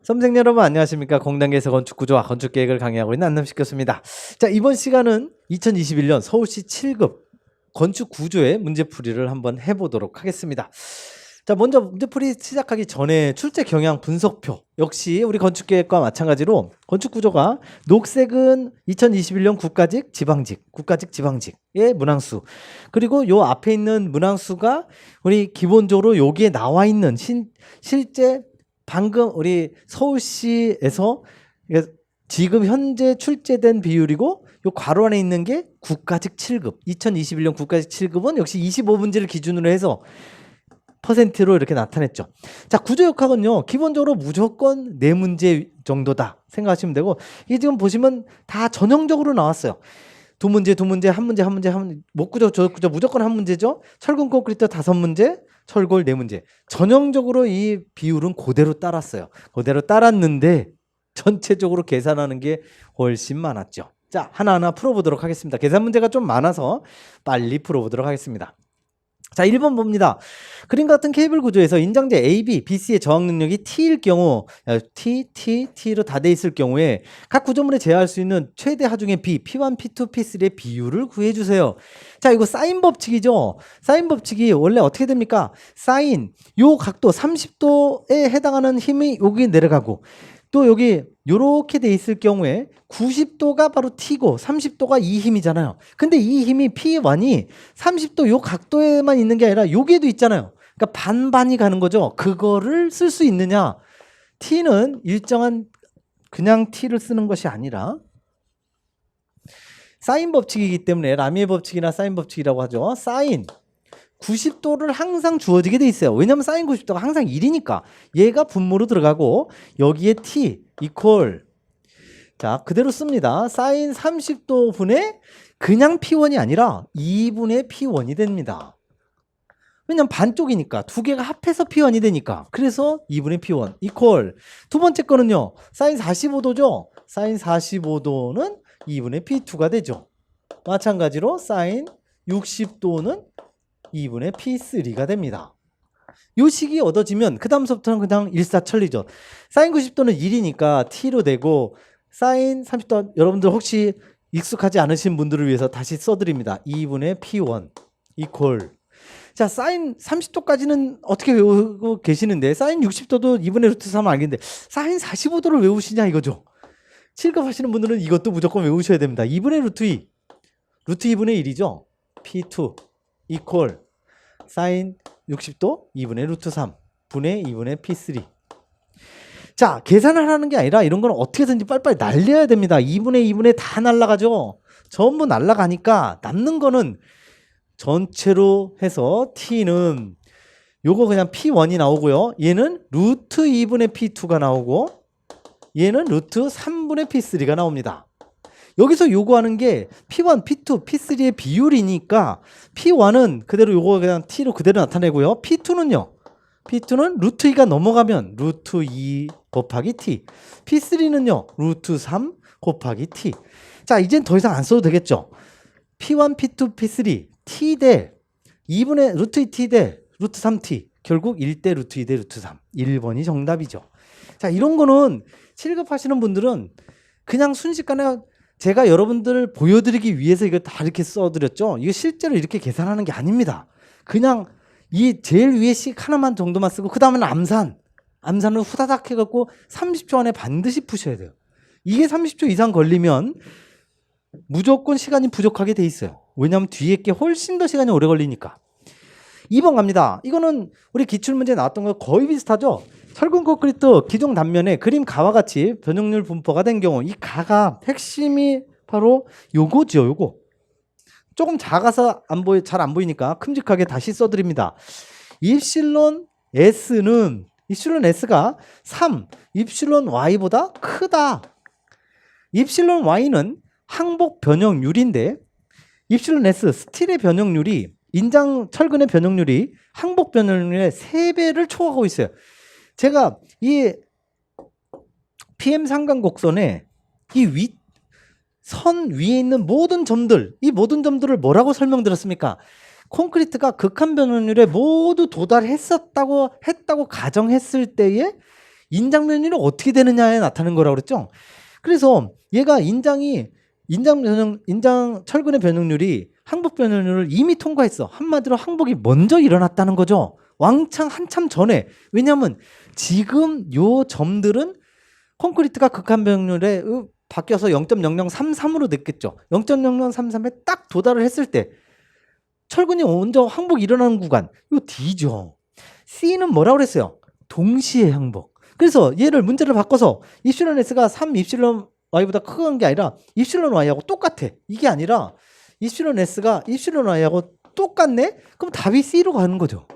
수험생 여러분 안녕하십니까. 공단계에서 건축구조와 건축계획을 강의하고 있는 안남식 교수입니다. 자, 이번 시간은 2021년 서울시 7급 건축구조의 문제풀이를 한번 해보도록 하겠습니다. 자, 먼저 문제풀이 시작하기 전에 출제 경향 분석표, 역시 우리 건축계획과 마찬가지로 건축구조가 녹색은 2021년 국가직 지방직의 문항수, 그리고 요 앞에 있는 문항수가 우리 기본적으로 여기에 나와 있는 실제 방금 우리 서울시에서 지금 현재 출제된 비율이고, 요 괄호 안에 있는 게 국가직 7급, 2021년 국가직 7급은 역시 25문제를 기준으로 해서 퍼센트로 이렇게 나타냈죠. 자, 구조역학은요, 기본적으로 무조건 4문제 정도다 생각하시면 되고, 이게 지금 보시면 다 전형적으로 나왔어요. 2문제, 1문제, 목구조, 조구조 무조건 1문제죠. 철근 콘크리트 5문제, 철골 4문제. 전형적으로 이 비율은 그대로 따랐어요. 그대로 따랐는데 전체적으로 계산하는 게 훨씬 많았죠. 자, 하나하나 풀어보도록 하겠습니다. 계산 문제가 좀 많아서 빨리 풀어보도록 하겠습니다. 자, 1번 봅니다. 그림 같은 케이블 구조에서 인장재 A, B, B, C의 저항 능력이 T일 경우, T로 다 돼 있을 경우에 각 구조물에 제어할 수 있는 최대 하중의 B, P1, P2, P3의 비율을 구해주세요. 자, 이거 사인 법칙이죠. 사인 법칙이 원래 어떻게 됩니까? 사인, 요 각도 30도에 해당하는 힘이 여기 내려가고, 또 여기 요렇게 돼 있을 경우에 90도가 바로 T고 30도가 이 힘이잖아요. 근데 이 힘이 P1이 30도 요 각도에만 있는 게 아니라 여기에도 있잖아요. 그러니까 반반이 가는 거죠. 그거를 쓸 수 있느냐? T는 일정한 그냥 T를 쓰는 것이 아니라 사인 법칙이기 때문에, 라미의 법칙이나 사인 법칙이라고 하죠. 사인 90도를 항상 주어지게 돼 있어요. 왜냐면 사인 90도가 항상 1이니까 얘가 분모로 들어가고, 여기에 t 이퀄, 자, 그대로 씁니다. 사인 30도 분의 그냥 p1이 아니라 2분의 p1이 됩니다. 왜냐면 반쪽이니까 두 개가 합해서 p1이 되니까. 그래서 2분의 p1 이퀄. 두 번째 거는요, 사인 45도죠. 사인 45도는 2분의 p2가 되죠. 마찬가지로 사인 60도는 2분의 P3가 됩니다. 요 식이 얻어지면 그 다음서부터는 그냥 일사천리죠. 사인 90도는 1이니까 T로 되고, 사인 30도 여러분들 혹시 익숙하지 않으신 분들을 위해서 다시 써드립니다. 2분의 P1 이퀄. 자, 사인 30도까지는 어떻게 외우고 계시는데, 사인 60도도 2분의 루트 3 알겠는데 사인 45도를 외우시냐 이거죠. 7급 하시는 분들은 이것도 무조건 외우셔야 됩니다. 2분의 루트 2, 루트 2분의 1이죠. P2 이퀄 사인 60도 2분의 루트 3 분의 2분의 P3. 자, 계산을 하는 게 아니라 이런 건 어떻게든지 빨리빨리 날려야 됩니다. 2분의 다 날라가죠. 전부 날라가니까 남는 거는 전체로 해서 T는 요거 그냥 P1이 나오고요. 얘는 루트 2분의 P2가 나오고, 얘는 루트 3분의 P3가 나옵니다. 여기서 요구하는 게 P1, P2, P3의 비율이니까 P1은 그대로 요거 그냥 T로 그대로 나타내고요. P2는요. P2는 루트 2가 넘어가면 루트 2 곱하기 T. P3는요. 루트 3 곱하기 T. 자, 이젠 더 이상 안 써도 되겠죠. P1, P2, P3 T 대 2분의 루트 2T 대 루트 3T. 결국 1대 루트 2대 루트 3. 1번이 정답이죠. 자, 이런 거는 7급 하시는 분들은 그냥 순식간에 제가 여러분들을 보여드리기 위해서 이걸 다 이렇게 써드렸죠. 이거 실제로 이렇게 계산하는 게 아닙니다. 그냥 이 제일 위에 식 하나만 정도만 쓰고, 그 다음에는 암산을 후다닥 해갖고 30초 안에 반드시 푸셔야 돼요. 이게 30초 이상 걸리면 무조건 시간이 부족하게 돼 있어요. 왜냐하면 뒤에 게 훨씬 더 시간이 오래 걸리니까. 2번 갑니다. 이거는 우리 기출문제에 나왔던 거 거의 비슷하죠. 철근 콘크리트 기존 단면에 그림 가와 같이 변형률 분포가 된 경우, 이 가가 핵심이 바로 요거죠. 요거 조금 작아서 잘 안 보이니까 큼직하게 다시 써드립니다. 입실론 S가 3 입실론 Y보다 크다. 입실론 Y는 항복 변형률인데, 입실론 S 스틸의 변형률이, 인장 철근의 변형률이 항복 변형률의 3배를 초과하고 있어요. 제가 이 PM 삼각곡선에 이 선 위에 있는 모든 점들, 이 모든 점들을 뭐라고 설명드렸습니까? 콘크리트가 극한 변형률에 모두 도달했다고 가정했을 때에 인장 면율이 어떻게 되느냐에 나타나는 거라고 그랬죠. 그래서 얘가 인장 철근의 변형률이 항복 변형률을 이미 통과했어. 한마디로 항복이 먼저 일어났다는 거죠. 왕창 한참 전에. 왜냐하면 지금 요 점들은 콘크리트가 극한 변형률에 바뀌어서 0.0033으로 됐겠죠. 0.0033에 딱 도달을 했을 때 철근이 먼저 항복이 일어나는 구간, 이거 D죠. C는 뭐라고 그랬어요? 동시에 항복. 그래서 얘를 문제를 바꿔서 입실론 S가 3 입실론 Y보다 크는 게 아니라 입실론 Y하고 똑같아. 이게 아니라 입실론 S가 입실론 Y하고 똑같네? 그럼 답이 C로 가는 거죠.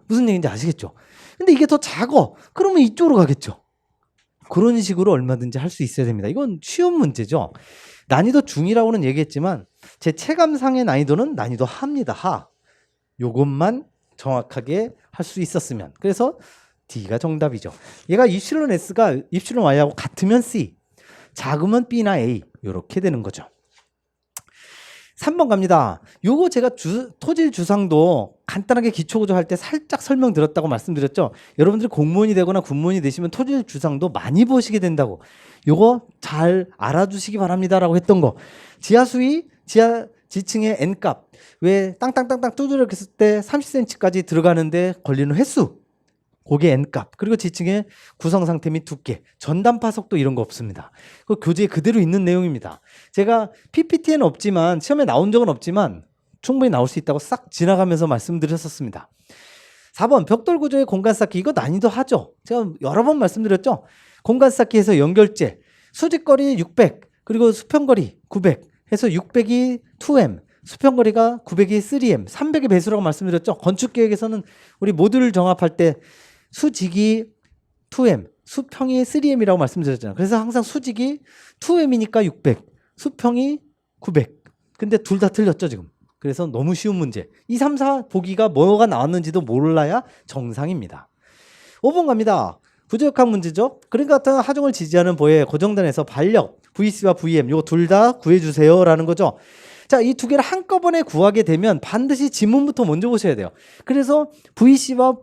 무슨 얘기인지 아시겠죠? 근데 이게 더 작어. 그러면 이쪽으로 가겠죠. 그런 식으로 얼마든지 할 수 있어야 됩니다. 이건 쉬운 문제죠. 난이도 중이라고는 얘기했지만 제 체감상의 난이도는 난이도 하입니다. 하. 요것만 정확하게 할 수 있었으면. 그래서 D가 정답이죠. 얘가 입실론 S가 입실론 Y하고 같으면 C, 작으면 B나 A 이렇게 되는 거죠. 3번 갑니다. 요거 제가 토질 주상도 간단하게 기초구조 할 때 살짝 설명드렸다고 말씀드렸죠. 여러분들이 공무원이 되거나 군무원이 되시면 토질 주상도 많이 보시게 된다고. 요거 잘 알아주시기 바랍니다라고 했던 거. 지하수위, 지층의 N값. 왜 땅땅땅땅 두드렸을 때 30cm까지 들어가는데 걸리는 횟수. 그게 N값. 그리고 지층의 구성 상태 및 두께, 전단파 속도 이런 거 없습니다. 그 교재에 그대로 있는 내용입니다. 제가 PPT에는 없지만 시험에 나온 적은 없지만 충분히 나올 수 있다고 싹 지나가면서 말씀드렸었습니다. 4번 벽돌 구조의 공간 쌓기. 이거 난이도 하죠. 제가 여러 번 말씀드렸죠. 공간 쌓기에서 연결재, 수직거리 600 그리고 수평거리 900 해서 600이 2M, 수평거리가 900이 3M, 300의 배수라고 말씀드렸죠. 건축계획에서는 우리 모듈 정합할 때 수직이 2M, 수평이 3M이라고 말씀드렸잖아요. 그래서 항상 수직이 2M이니까 600, 수평이 900. 근데 둘 다 틀렸죠, 지금. 그래서 너무 쉬운 문제. 2, 3, 4 보기가 뭐가 나왔는지도 몰라야 정상입니다. 5번 갑니다. 구조역학 문제죠. 그림 같은 하중을 지지하는 보의 고정단에서 반력, VC와 VM 이거 둘 다 구해주세요 라는 거죠. 자, 이 두 개를 한꺼번에 구하게 되면 반드시 지문부터 먼저 보셔야 돼요. 그래서 VC와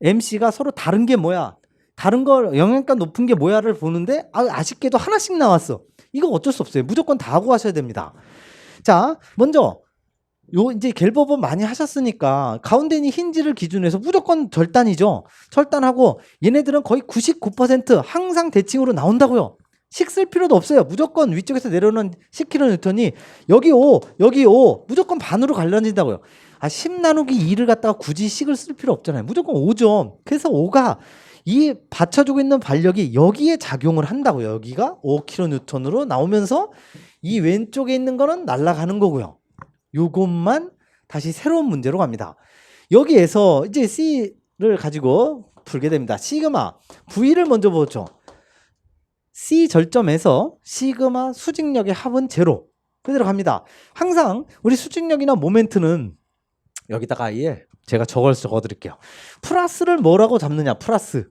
MC가 서로 다른 게 뭐야? 다른 거 영향가 높은 게 뭐야를 보는데 아쉽게도 하나씩 나왔어. 이거 어쩔 수 없어요. 무조건 다 구하셔야 됩니다. 자, 먼저 요 이제 갤버법 많이 하셨으니까 가운데 있는 힌지를 기준으로 해서 무조건 절단이죠. 절단하고 얘네들은 거의 99% 항상 대칭으로 나온다고요. 식 쓸 필요도 없어요. 무조건 위쪽에서 내려오는 10kN 여기 5, 여기 5 무조건 반으로 갈라진다고요. 10 나누기 2를 갖다가 굳이 식을 쓸 필요 없잖아요. 무조건 5죠. 그래서 5가 이 받쳐주고 있는 반력이 여기에 작용을 한다고요. 여기가 5kN으로 나오면서 이 왼쪽에 있는 거는 날아가는 거고요. 요것만 다시 새로운 문제로 갑니다. 여기에서 이제 C를 가지고 풀게 됩니다. 시그마 V를 먼저 보죠. C 절점에서 시그마 수직력의 합은 제로. 그대로 갑니다. 항상 우리 수직력이나 모멘트는 여기다가 아예 제가 적어드릴게요. 플러스를 뭐라고 잡느냐? 플러스.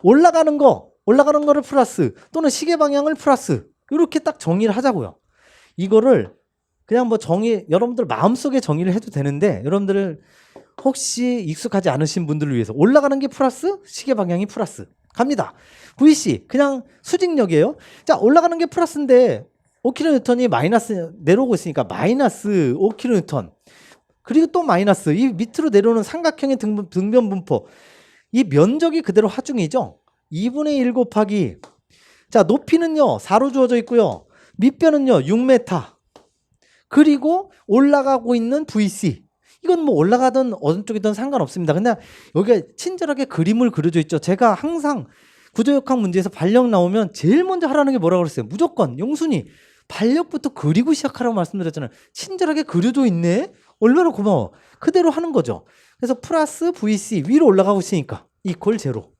올라가는 거를 플러스 또는 시계 방향을 플러스. 이렇게 딱 정의를 하자고요. 이거를 그냥 뭐 여러분들 마음속에 정의를 해도 되는데 여러분들 혹시 익숙하지 않으신 분들을 위해서 올라가는 게 플러스, 시계 방향이 플러스. 갑니다. VC 그냥 수직력이에요. 자, 올라가는 게 플러스인데 5kN 마이너스 내려오고 있으니까 마이너스 5kN. 그리고 또 마이너스 이 밑으로 내려오는 삼각형의 등변 분포. 이 면적이 그대로 하중이죠. 2분의 1 곱하기 자 높이는요 4로 주어져 있고요. 밑변은요 6m. 그리고 올라가고 있는 VC. 이건 뭐 올라가든 어느 쪽이든 상관없습니다. 근데 여기에 친절하게 그림을 그려져 있죠. 제가 항상 구조역학 문제에서 반력 나오면 제일 먼저 하라는 게 뭐라고 그랬어요? 무조건 용순이 반력부터 그리고 시작하라고 말씀드렸잖아요. 친절하게 그려져 있네? 얼마나 고마워. 그대로 하는 거죠. 그래서 플러스 VC 위로 올라가고 있으니까 이퀄 제로.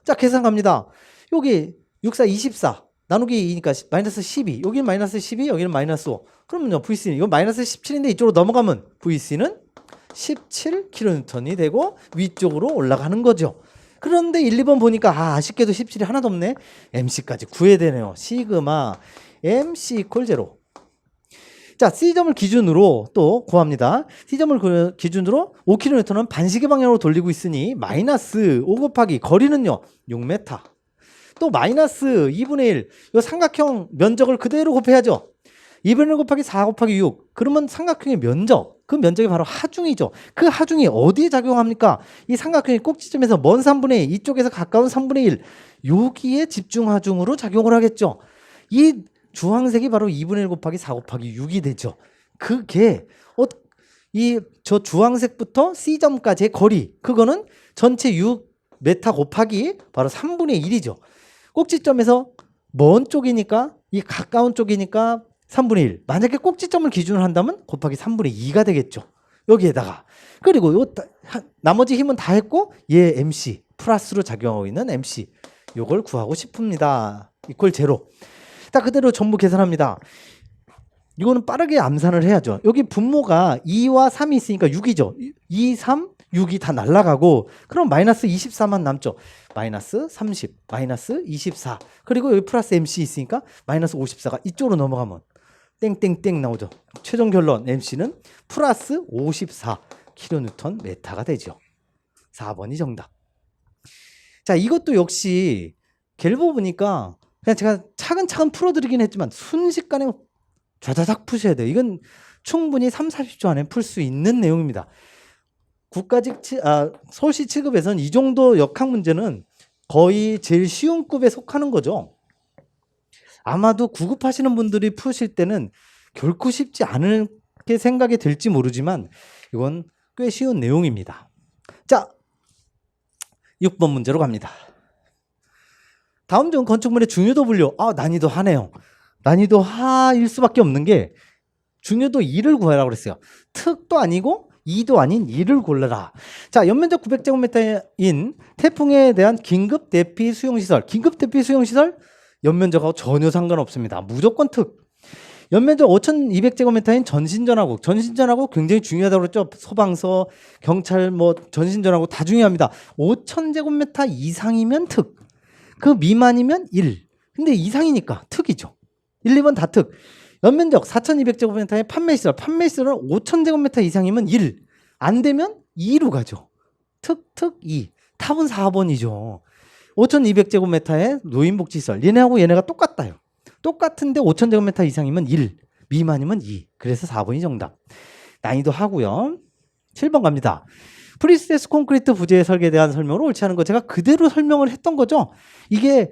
자, 계산 갑니다. 여기 6, 4, 24 나누기 2니까 마이너스 12. 여기는 마이너스 12, 여기는 마이너스 5. 그러면요, VC는 이거 마이너스 17인데 이쪽으로 넘어가면 VC는 17kN이 되고 위쪽으로 올라가는 거죠. 그런데 1, 2번 보니까 아쉽게도 17이 하나도 없네. MC까지 구해야 되네요. 시그마 MC 이퀄 제로. 자, C점을 기준으로 또 구합니다. C점을 기준으로 5kN은 반시계 방향으로 돌리고 있으니 마이너스 5 곱하기 거리는요 6m. 또 마이너스 2분의 1. 이 삼각형 면적을 그대로 곱해야죠. 2분의 1 곱하기 4 곱하기 6. 그러면 삼각형의 면적. 그 면적이 바로 하중이죠. 그 하중이 어디에 작용합니까? 이 삼각형의 꼭지점에서 먼 3분의 2, 이쪽에서 가까운 3분의 1. 여기에 집중하중으로 작용을 하겠죠. 이 주황색이 바로 2분의 1 곱하기 4 곱하기 6이 되죠. 그게 저 주황색부터 C점까지의 거리. 그거는 전체 6m 곱하기 바로 3분의 1이죠. 꼭지점에서 먼 쪽이니까 이 가까운 쪽이니까 3분의 1. 만약에 꼭지점을 기준으로 한다면 곱하기 3분의 2가 되겠죠. 여기에다가. 그리고 나머지 힘은 다 했고 얘 MC 플러스로 작용하고 있는 MC 요걸 구하고 싶습니다. 이퀄 제로. 딱 그대로 전부 계산합니다. 이거는 빠르게 암산을 해야죠. 여기 분모가 2와 3이 있으니까 6이죠. 2, 3, 6이 다 날라가고 그럼 마이너스 24만 남죠. 마이너스 30, 마이너스 24. 그리고 여기 플러스 MC 있으니까 마이너스 54가 이쪽으로 넘어가면 땡땡땡 나오죠. 최종 결론 MC는 플러스 54 kN 메타가 되죠. 4번이 정답. 자, 이것도 역시 갤보 보니까 그냥 제가 차근차근 풀어드리긴 했지만 순식간에 좌자작 푸셔야 돼요. 이건 충분히 3, 40초 안에 풀 수 있는 내용입니다. 서울시 취급에서는 이 정도 역학 문제는 거의 제일 쉬운 급에 속하는 거죠. 아마도 구급하시는 분들이 푸실 때는 결코 쉽지 않게 생각이 될지 모르지만 이건 꽤 쉬운 내용입니다. 자, 6번 문제로 갑니다. 다음 중 건축물의 중요도 분류. 난이도 하네요. 난이도 하일 수밖에 없는 게 중요도 2를 구하라고 그랬어요. 특도 아니고 2도 아닌 2를 골라라. 자, 연면적 900제곱미터인 태풍에 대한 긴급 대피 수용시설. 긴급 대피 수용시설 연면적하고 전혀 상관없습니다. 무조건 특. 연면적 5200제곱미터인 전신전화국. 전신전화국 굉장히 중요하다고 그랬죠. 소방서, 경찰, 전신전화국 다 중요합니다. 5000제곱미터 이상이면 특. 그 미만이면 1. 근데 이상이니까 특이죠. 1, 2번 다 특. 연면적 4200제곱미터의 판매시설. 판매시설은 5000제곱미터 이상이면 1. 안 되면 2로 가죠. 특, 2. 답은 4번이죠. 5200제곱미터의 노인복지시설. 얘네하고 얘네가 똑같다요. 똑같은데 5000제곱미터 이상이면 1. 미만이면 2. 그래서 4번이 정답. 난이도 하고요. 7번 갑니다. 프리스테스 콘크리트 부재의 설계에 대한 설명으로 옳지 않은 거 제가 그대로 설명을 했던 거죠. 이게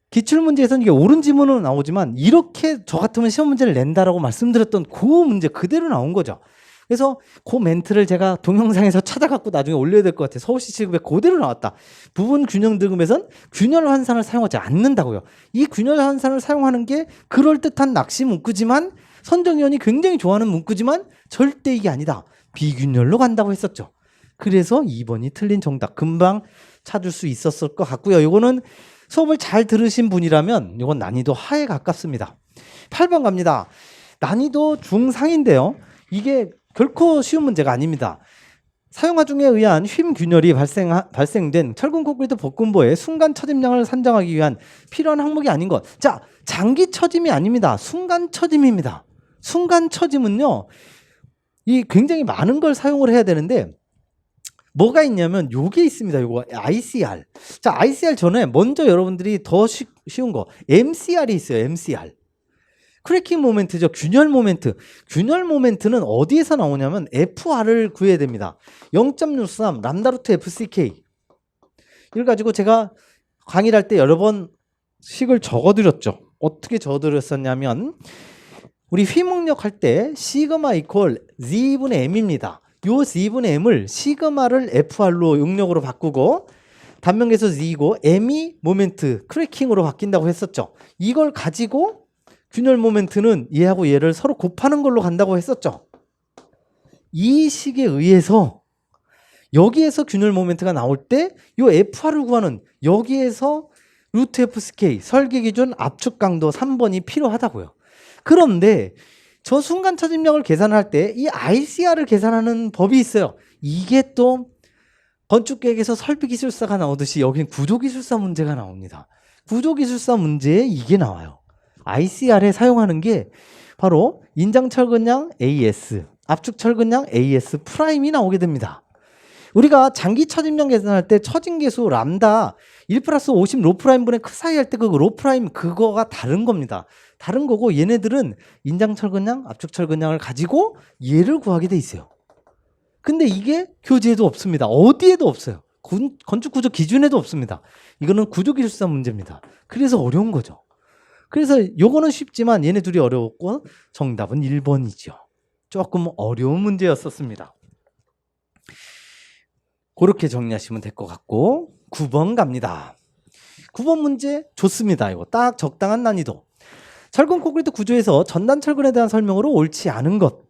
기출문제에서는 이게 옳은 지문은 나오지만 이렇게 저 같으면 시험 문제를 낸다라고 말씀드렸던 그 문제 그대로 나온 거죠. 그래서 그 멘트를 제가 동영상에서 찾아갖고 나중에 올려야 될 것 같아요. 서울시 취급에 그대로 나왔다. 부분 균형 등급에선 균열 환산을 사용하지 않는다고요. 이 균열 환산을 사용하는 게 그럴듯한 낚시 문구지만 선정위원이 굉장히 좋아하는 문구지만 절대 이게 아니다. 비균열로 간다고 했었죠. 그래서 2번이 틀린 정답. 금방 찾을 수 있었을 것 같고요. 이거는 수업을 잘 들으신 분이라면 이건 난이도 하에 가깝습니다. 8번 갑니다. 난이도 중상인데요. 이게 결코 쉬운 문제가 아닙니다. 사용하중에 의한 휨균열이 발생된 철근 콘크리트 복근보의 순간 처짐량을 산정하기 위한 필요한 항목이 아닌 것. 자, 장기 처짐이 아닙니다. 순간 처짐입니다. 순간 처짐은요, 이 굉장히 많은 걸 사용을 해야 되는데 뭐가 있냐면 요게 있습니다. 요거 ICR. 자, ICR 전에 먼저 여러분들이 더 쉬운 거 MCR이 있어요. MCR. 크래킹 모멘트죠. 균열 모멘트. 균열 모멘트는 어디에서 나오냐면 FR을 구해야 됩니다. 0.63 람다 루트 FCK. 이걸 가지고 제가 강의를 할 때 여러 번 식을 적어드렸죠. 어떻게 적어드렸었냐면 우리 휘목력 할 때 시그마 이퀄 Z분의 M입니다. 요 Z분의 M을 시그마를 FR로 용력으로 바꾸고 단면계수 Z고 M이 모멘트 크래킹으로 바뀐다고 했었죠. 이걸 가지고 균열 모멘트는 얘하고 얘를 서로 곱하는 걸로 간다고 했었죠. 이 식에 의해서 여기에서 균열 모멘트가 나올 때 요 FR을 구하는 여기에서 루트 FCK 설계 기준 압축 강도 3번이 필요하다고요. 그런데 저 순간 처짐력을 계산할 때 이 ICR을 계산하는 법이 있어요. 이게 또 건축계획에서 설비기술사가 나오듯이 여기는 구조기술사 문제가 나옵니다. 구조기술사 문제에 이게 나와요. ICR에 사용하는 게 바로 인장철근량 AS, 압축철근량 AS 프라임이 나오게 됩니다. 우리가 장기 처짐량 계산할 때 처짐계수 람다 1 플러스 50 로프라임분의 크 사이 할 때 그 로프라임 그거가 다른 겁니다. 다른 거고 얘네들은 인장철근량, 압축철근량을 가지고 얘를 구하게 돼 있어요. 근데 이게 교재에도 없습니다. 어디에도 없어요. 건축구조 기준에도 없습니다. 이거는 구조기술사 문제입니다. 그래서 어려운 거죠. 그래서 요거는 쉽지만 얘네 둘이 어려웠고 정답은 1번이죠. 조금 어려운 문제였었습니다. 그렇게 정리하시면 될 것 같고 9번 갑니다. 9번 문제 좋습니다. 이거 딱 적당한 난이도. 철근 콘크리트 구조에서 전단 철근에 대한 설명으로 옳지 않은 것.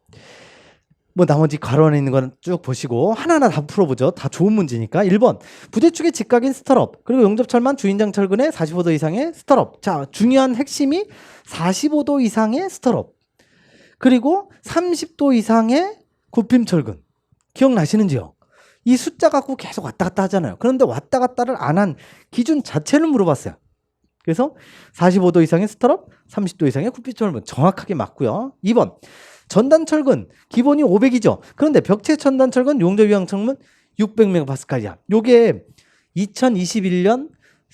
뭐 나머지 괄호 안에 있는 건 쭉 보시고 하나하나 다 풀어보죠. 다 좋은 문제니까. 1번 부대축의 직각인 스털업 그리고 용접철만 주인장 철근의 45도 이상의 스털업. 자, 중요한 핵심이 45도 이상의 스털업 그리고 30도 이상의 굽힘 철근. 기억나시는지요? 이 숫자 갖고 계속 왔다 갔다 하잖아요. 그런데 왔다 갔다를 안 한 기준 자체를 물어봤어요. 그래서 45도 이상의 스털업, 30도 이상의 굽힘 철근 정확하게 맞고요. 2번 전단철근 기본이 500이죠. 그런데 벽체 전단철근 용접 유황철근 600MPa이야. 요게 2021년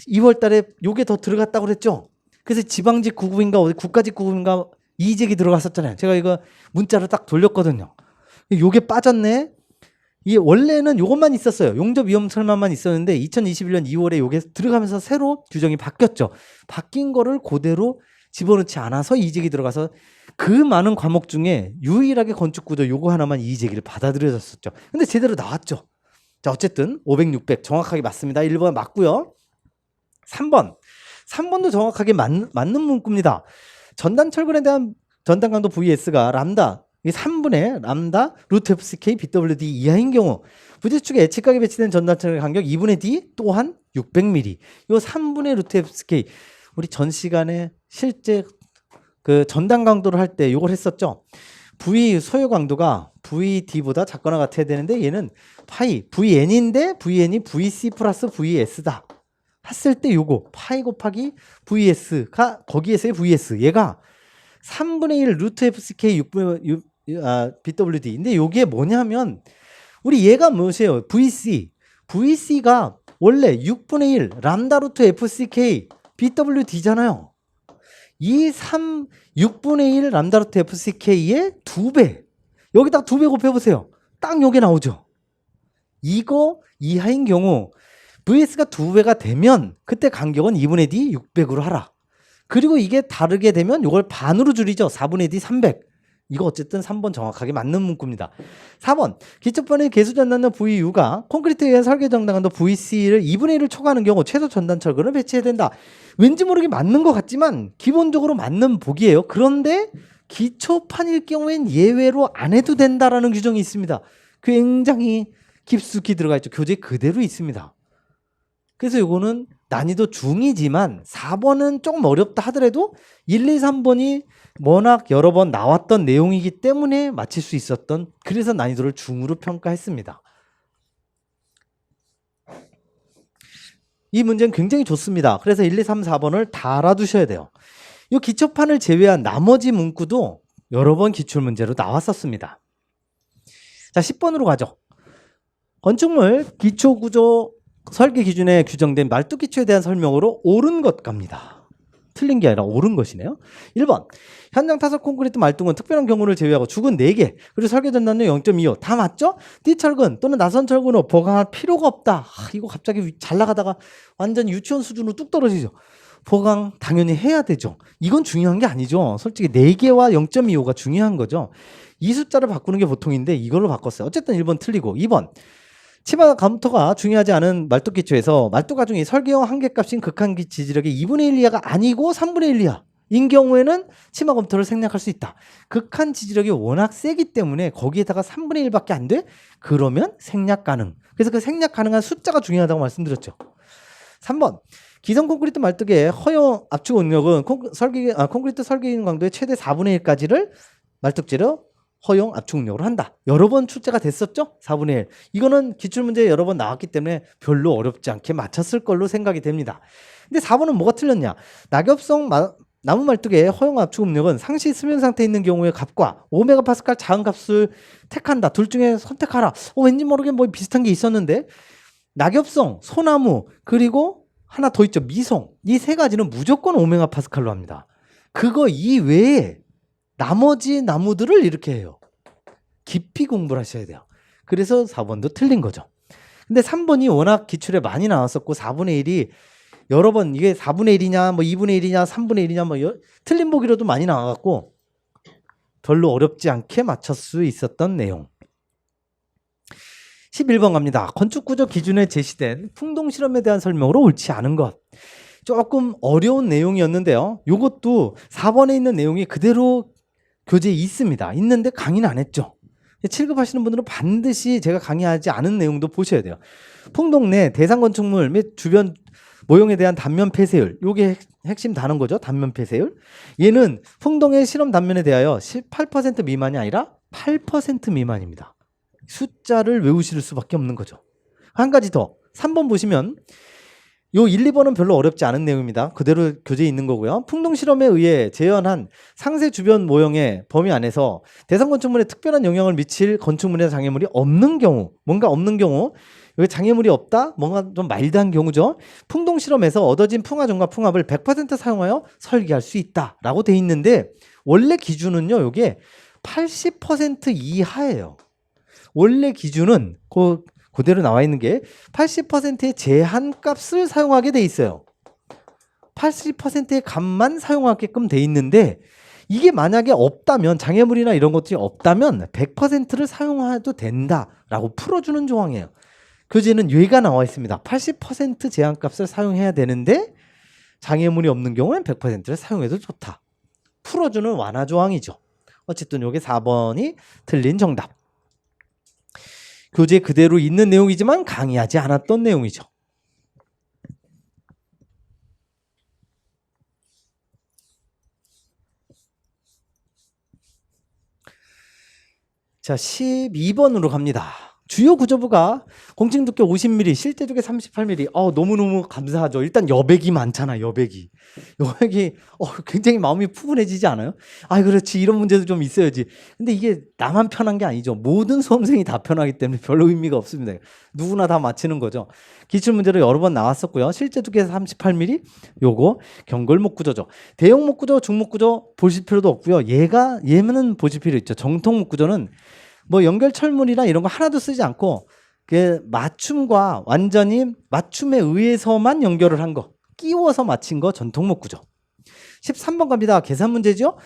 2월 달에 요게 더 들어갔다고 그랬죠. 그래서 지방직 9급인가 어디 국가직 9급인가 이직이 들어갔었잖아요. 제가 이거 문자로 딱 돌렸거든요. 요게 빠졌네. 이게 원래는 요것만 있었어요. 용접 위험철만만 있었는데 2021년 2월에 요게 들어가면서 새로 규정이 바뀌었죠. 바뀐 거를 그대로 집어넣지 않아서 이직이 들어가서 그 많은 과목 중에 유일하게 건축구조 요거 하나만 이직을 받아들여졌었죠. 근데 제대로 나왔죠. 자, 어쨌든 500, 600 정확하게 맞습니다. 1번 맞고요. 3번도 정확하게 맞는 문구입니다. 전단 철근에 대한 전단 강도 VS가 람다 이 3분의 람다 루트 FCK BWD 이하인 경우 부재축에 직각에 배치된 전단 철근 간격 2분의 D 또한 600mm. 이 3분의 루트 FCK 우리 전 시간에 실제 그 전단 강도를 할 때 이걸 했었죠. V 소요 강도가 VD보다 작거나 같아야 되는데 얘는 파이 VN인데 VN이 VC 플러스 VS다. 했을 때 요거 파이 곱하기 VS가 거기에서의 VS 얘가 3분의 1 루트 FCK 6분의 BWD. 근데 요게 뭐냐면 우리 얘가 무엇이에요? VC가 원래 6분의 1 람다 루트 FCK BWD잖아요. 이 6분의 1 람다 루트 FCK의 2배. 여기다 2배 곱해보세요. 딱 요게 나오죠. 이거 이하인 경우 VS가 2배가 되면 그때 간격은 2분의 D 600으로 하라. 그리고 이게 다르게 되면 이걸 반으로 줄이죠. 4분의 D 300. 이거 어쨌든 3번 정확하게 맞는 문구입니다. 4번 기초판의 개수전단도 VU가 콘크리트에 의한 설계 정당한도 VC를 2분의 1을 초과하는 경우 최소 전단 철근을 배치해야 된다. 왠지 모르게 맞는 것 같지만 기본적으로 맞는 보기예요. 그런데 기초판일 경우엔 예외로 안 해도 된다라는 규정이 있습니다. 굉장히 깊숙이 들어가 있죠. 교재 그대로 있습니다. 그래서 이거는 난이도 중이지만 4번은 조금 어렵다 하더라도 1, 2, 3번이 워낙 여러 번 나왔던 내용이기 때문에 맞힐 수 있었던 그래서 난이도를 중으로 평가했습니다. 이 문제는 굉장히 좋습니다. 그래서 1, 2, 3, 4번을 다 알아두셔야 돼요. 이 기초판을 제외한 나머지 문구도 여러 번 기출문제로 나왔었습니다. 자, 10번으로 가죠. 건축물 기초구조 설계 기준에 규정된 말뚝 기초에 대한 설명으로 옳은 것 갑니다. 틀린 게 아니라 옳은 것이네요. 1번 현장 타설 콘크리트 말뚝은 특별한 경우를 제외하고 죽은 4개 그리고 설계 전단은 0.25 다 맞죠? 띠철근 또는 나선 철근으로 보강할 필요가 없다. 이거 갑자기 잘 나가다가 완전 유치원 수준으로 뚝 떨어지죠. 보강 당연히 해야 되죠. 이건 중요한 게 아니죠. 솔직히 4개와 0.25가 중요한 거죠. 이 숫자를 바꾸는 게 보통인데 이걸로 바꿨어요. 어쨌든 1번 틀리고 2번 치마 감토가 중요하지 않은 말뚝 기초에서 말뚝 가중이 설계형 한계값인 극한기 지지력의 2분의 1 이하가 아니고 3분의 1 이하인 경우에는 치마 검토를 생략할 수 있다. 극한 지지력이 워낙 세기 때문에 거기에다가 3분의 1밖에 안 돼? 그러면 생략 가능. 그래서 그 생략 가능한 숫자가 중요하다고 말씀드렸죠. 3번 기성 콘크리트 말뚝의 허용 압축 응력은 콘크리트 설계인 강도의 최대 4분의 1까지를 말뚝재료 허용 압축력으로 한다. 여러 번 출제가 됐었죠? 4분의 1. 이거는 기출문제에 여러 번 나왔기 때문에 별로 어렵지 않게 맞췄을 걸로 생각이 됩니다. 근데 4번은 뭐가 틀렸냐? 나무말뚝의 허용 압축 압력은 상시 수면 상태에 있는 경우의 값과 5메가파스칼 작은 값을 택한다. 둘 중에 선택하라. 왠지 모르게 뭐 비슷한 게 있었는데 낙엽성, 소나무, 그리고 하나 더 있죠. 미송. 이 세 가지는 무조건 5메가파스칼로 합니다. 그거 이외에 나머지 나무들을 이렇게 해요. 깊이 공부를 하셔야 돼요. 그래서 4번도 틀린 거죠. 근데 3번이 워낙 기출에 많이 나왔었고 4분의 1이 여러 번 이게 4분의 1이냐 뭐 2분의 1이냐 3분의 1이냐 뭐 틀린 보기로도 많이 나와갖고 별로 어렵지 않게 맞출 수 있었던 내용. 11번 갑니다. 건축구조 기준에 제시된 풍동 실험에 대한 설명으로 옳지 않은 것. 조금 어려운 내용이었는데요. 이것도 4번에 있는 내용이 그대로 교재에 있습니다. 있는데 강의는 안 했죠. 7급 하시는 분들은 반드시 제가 강의하지 않은 내용도 보셔야 돼요. 풍동 내 대상 건축물 및 주변 모형에 대한 단면 폐쇄율. 이게 핵심 다는 거죠. 단면 폐쇄율. 얘는 풍동의 실험 단면에 대하여 18% 미만이 아니라 8% 미만입니다. 숫자를 외우실 수밖에 없는 거죠. 한 가지 더. 3번 보시면 요 1, 2번은 별로 어렵지 않은 내용입니다. 그대로 교재에 있는 거고요. 풍동 실험에 의해 재현한 상세 주변 모형의 범위 안에서 대상 건축물에 특별한 영향을 미칠 건축물의 장애물이 없는 경우, 뭔가 없는 경우, 여기 장애물이 없다? 뭔가 좀 마일드한 경우죠. 풍동 실험에서 얻어진 풍화종과 풍압을 100% 사용하여 설계할 수 있다라고 돼 있는데 원래 기준은요. 이게 80% 이하예요. 원래 기준은 그대로 나와 있는 게 80%의 제한값을 사용하게 돼 있어요. 80%의 값만 사용하게끔 돼 있는데 이게 만약에 없다면 장애물이나 이런 것들이 없다면 100%를 사용해도 된다라고 풀어주는 조항이에요. 교재는 얘가 나와 있습니다. 80% 제한값을 사용해야 되는데 장애물이 없는 경우는 100%를 사용해도 좋다. 풀어주는 완화 조항이죠. 어쨌든 이게 4번이 틀린 정답. 교재 그대로 있는 내용이지만 강의하지 않았던 내용이죠. 자, 12번으로 갑니다. 주요 구조부가 공칭 두께 50mm, 실제 두께 38mm. 너무너무 감사하죠. 일단 여백이 많잖아, 여백이. 여백이 굉장히 마음이 푸근해지지 않아요? 그렇지. 이런 문제도 좀 있어야지. 근데 이게 나만 편한 게 아니죠. 모든 수험생이 다 편하기 때문에 별로 의미가 없습니다. 누구나 다 맞히는 거죠. 기출문제로 여러 번 나왔었고요. 실제 두께 38mm, 요거 경골목 구조죠. 대형목 구조, 중목 구조 보실 필요도 없고요. 얘는 보실 필요 있죠. 정통목 구조는 뭐 연결철물이나 이런 거 하나도 쓰지 않고 그 맞춤과 완전히 맞춤에 의해서만 연결을 한 거, 끼워서 맞힌 거 전통목 구조. 13번 갑니다. 계산 문제죠.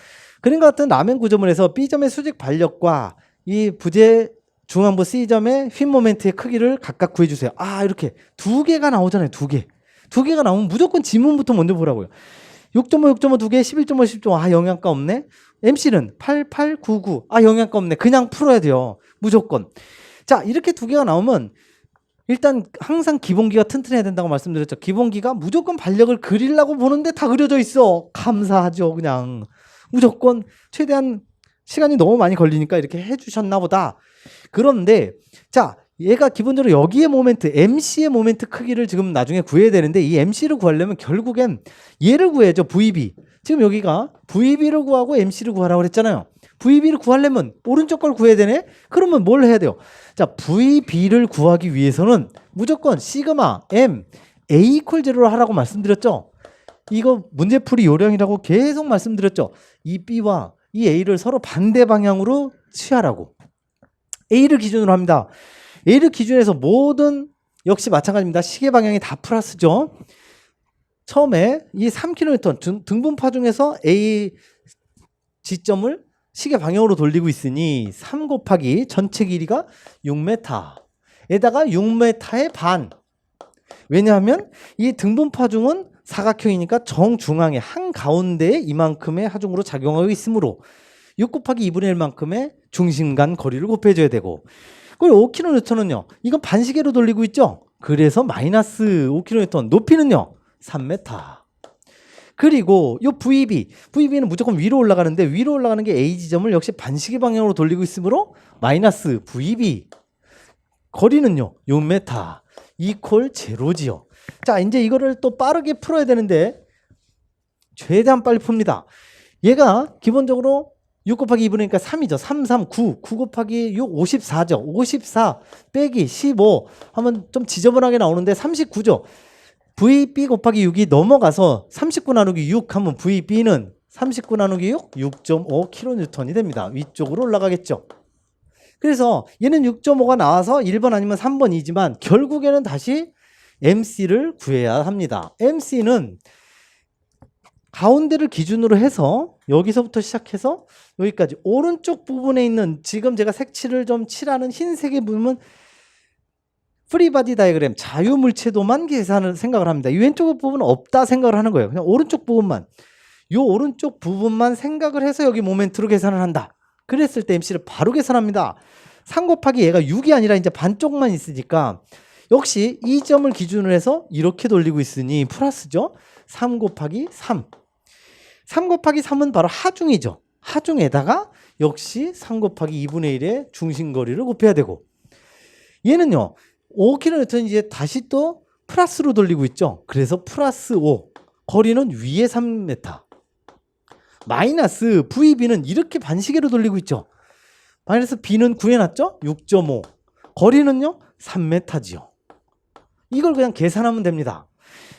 그림과 같은 라멘 구조물에서 B점의 수직 반력과 이 부재 중앙부 C점의 휜 모멘트의 크기를 각각 구해주세요. 이렇게 두 개가 나오잖아요. 두 개가 나오면 무조건 지문부터 먼저 보라고요. 6.5, 6.5 두 개, 11.5, 10.5. 영양가 없네. MC는 8, 8, 9, 9. 영양가 없네. 그냥 풀어야 돼요. 무조건. 자, 이렇게 두 개가 나오면 일단 항상 기본기가 튼튼해야 된다고 말씀드렸죠. 기본기가 무조건 반력을 그리려고 보는데 다 그려져 있어. 감사하죠. 그냥 무조건 최대한 시간이 너무 많이 걸리니까 이렇게 해주셨나 보다. 그런데 자, 얘가 기본적으로 여기에 모멘트, MC의 모멘트 크기를 지금 나중에 구해야 되는데 이 MC를 구하려면 결국엔 얘를 구해야죠. VB. 지금 여기가 VB를 구하고 MC를 구하라고 그랬잖아요. VB를 구하려면 오른쪽 걸 구해야 되네? 그러면 뭘 해야 돼요? 자, VB를 구하기 위해서는 무조건 시그마 M A 이퀄 제로로 하라고 말씀드렸죠. 이거 문제풀이 요령이라고 계속 말씀드렸죠. 이 B와 이 A를 서로 반대 방향으로 취하라고. A를 기준으로 합니다. A를 기준해서 모든 역시 마찬가지입니다. 시계 방향이 다 플러스죠. 처음에 이 3km 등분파 중에서 A 지점을 시계 방향으로 돌리고 있으니 3 곱하기 전체 길이가 6m 에다가 6m의 반. 왜냐하면 이 등분파 중은 사각형이니까 정중앙에 한가운데에 이만큼의 하중으로 작용하고 있으므로 6 곱하기 2분의 1만큼의 중심 간 거리를 곱해줘야 되고, 그리고 5kN은요 이건 반시계로 돌리고 있죠. 그래서 마이너스 5kN. 높이는요 3m. 그리고 요 VB는 무조건 위로 올라가는데 위로 올라가는 게 A 지점을 역시 반시계 방향으로 돌리고 있으므로 마이너스 VB. 거리는요 6m 이퀄 제로지요. 자, 이제 이거를 또 빠르게 풀어야 되는데 최대한 빨리 풉니다. 얘가 기본적으로 6 곱하기 2분의 1이니까 3이죠. 3, 3, 9. 9 곱하기 6, 54죠. 54 빼기 15 하면 좀 지저분하게 나오는데 39죠. VB 곱하기 6이 넘어가서 39 나누기 6 하면 VB는 39 나누기 6, 6.5kN이 됩니다. 위쪽으로 올라가겠죠. 그래서 얘는 6.5가 나와서 1번 아니면 3번이지만 결국에는 다시 MC를 구해야 합니다. MC는 가운데를 기준으로 해서 여기서부터 시작해서 여기까지 오른쪽 부분에 있는 지금 제가 색칠을 좀 칠하는 흰색의 부분은 프리바디 다이어그램 자유물체도만 계산을 생각을 합니다. 이 왼쪽 부분은 없다 생각을 하는 거예요. 그냥 오른쪽 부분만 이 오른쪽 부분만 생각을 해서 여기 모멘트로 계산을 한다. 그랬을 때 MC를 바로 계산합니다. 3 곱하기 얘가 6이 아니라 이제 반쪽만 있으니까 역시 이 점을 기준으로 해서 이렇게 돌리고 있으니 플러스죠. 3 곱하기 3. 3 곱하기 3은 바로 하중이죠. 하중에다가 역시 3 곱하기 2분의 1의 중심거리를 곱해야 되고 얘는요. 5kN 이제 다시 또 플러스로 돌리고 있죠. 그래서 플러스 5. 거리는 위에 3m. 마이너스 VB는 이렇게 반시계로 돌리고 있죠. 마이너스 B는 구해놨죠? 6.5. 거리는요? 3m지요. 이걸 그냥 계산하면 됩니다.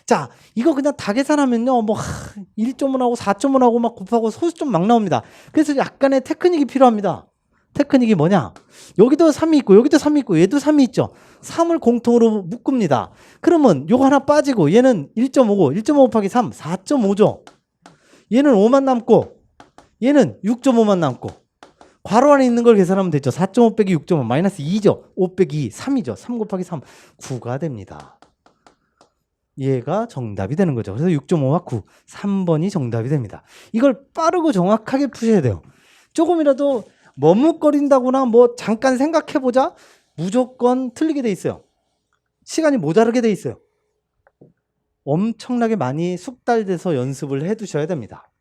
자, 이거 그냥 다 계산하면요. 뭐 1.5하고 4.5하고 막 곱하고 소수점 막 나옵니다. 그래서 약간의 테크닉이 필요합니다. 테크닉이 뭐냐? 여기도 3이 있고 여기도 3이 있고 얘도 3이 있죠. 3을 공통으로 묶습니다. 그러면 요거 하나 빠지고 얘는 1.5고 1.5 곱하기 3, 4.5죠. 얘는 5만 남고 얘는 6.5만 남고 괄호 안에 있는 걸 계산하면 되죠. 4.5 빼기 6.5 마이너스 2죠. 5 빼기 2, 3이죠. 3 곱하기 3, 9가 됩니다. 얘가 정답이 되는 거죠. 그래서 6.5와 9, 3번이 정답이 됩니다. 이걸 빠르고 정확하게 푸셔야 돼요. 조금이라도 머뭇거린다거나 뭐 잠깐 생각해보자 무조건 틀리게 돼 있어요. 시간이 모자르게 돼 있어요. 엄청나게 많이 숙달돼서 연습을 해 두셔야 됩니다.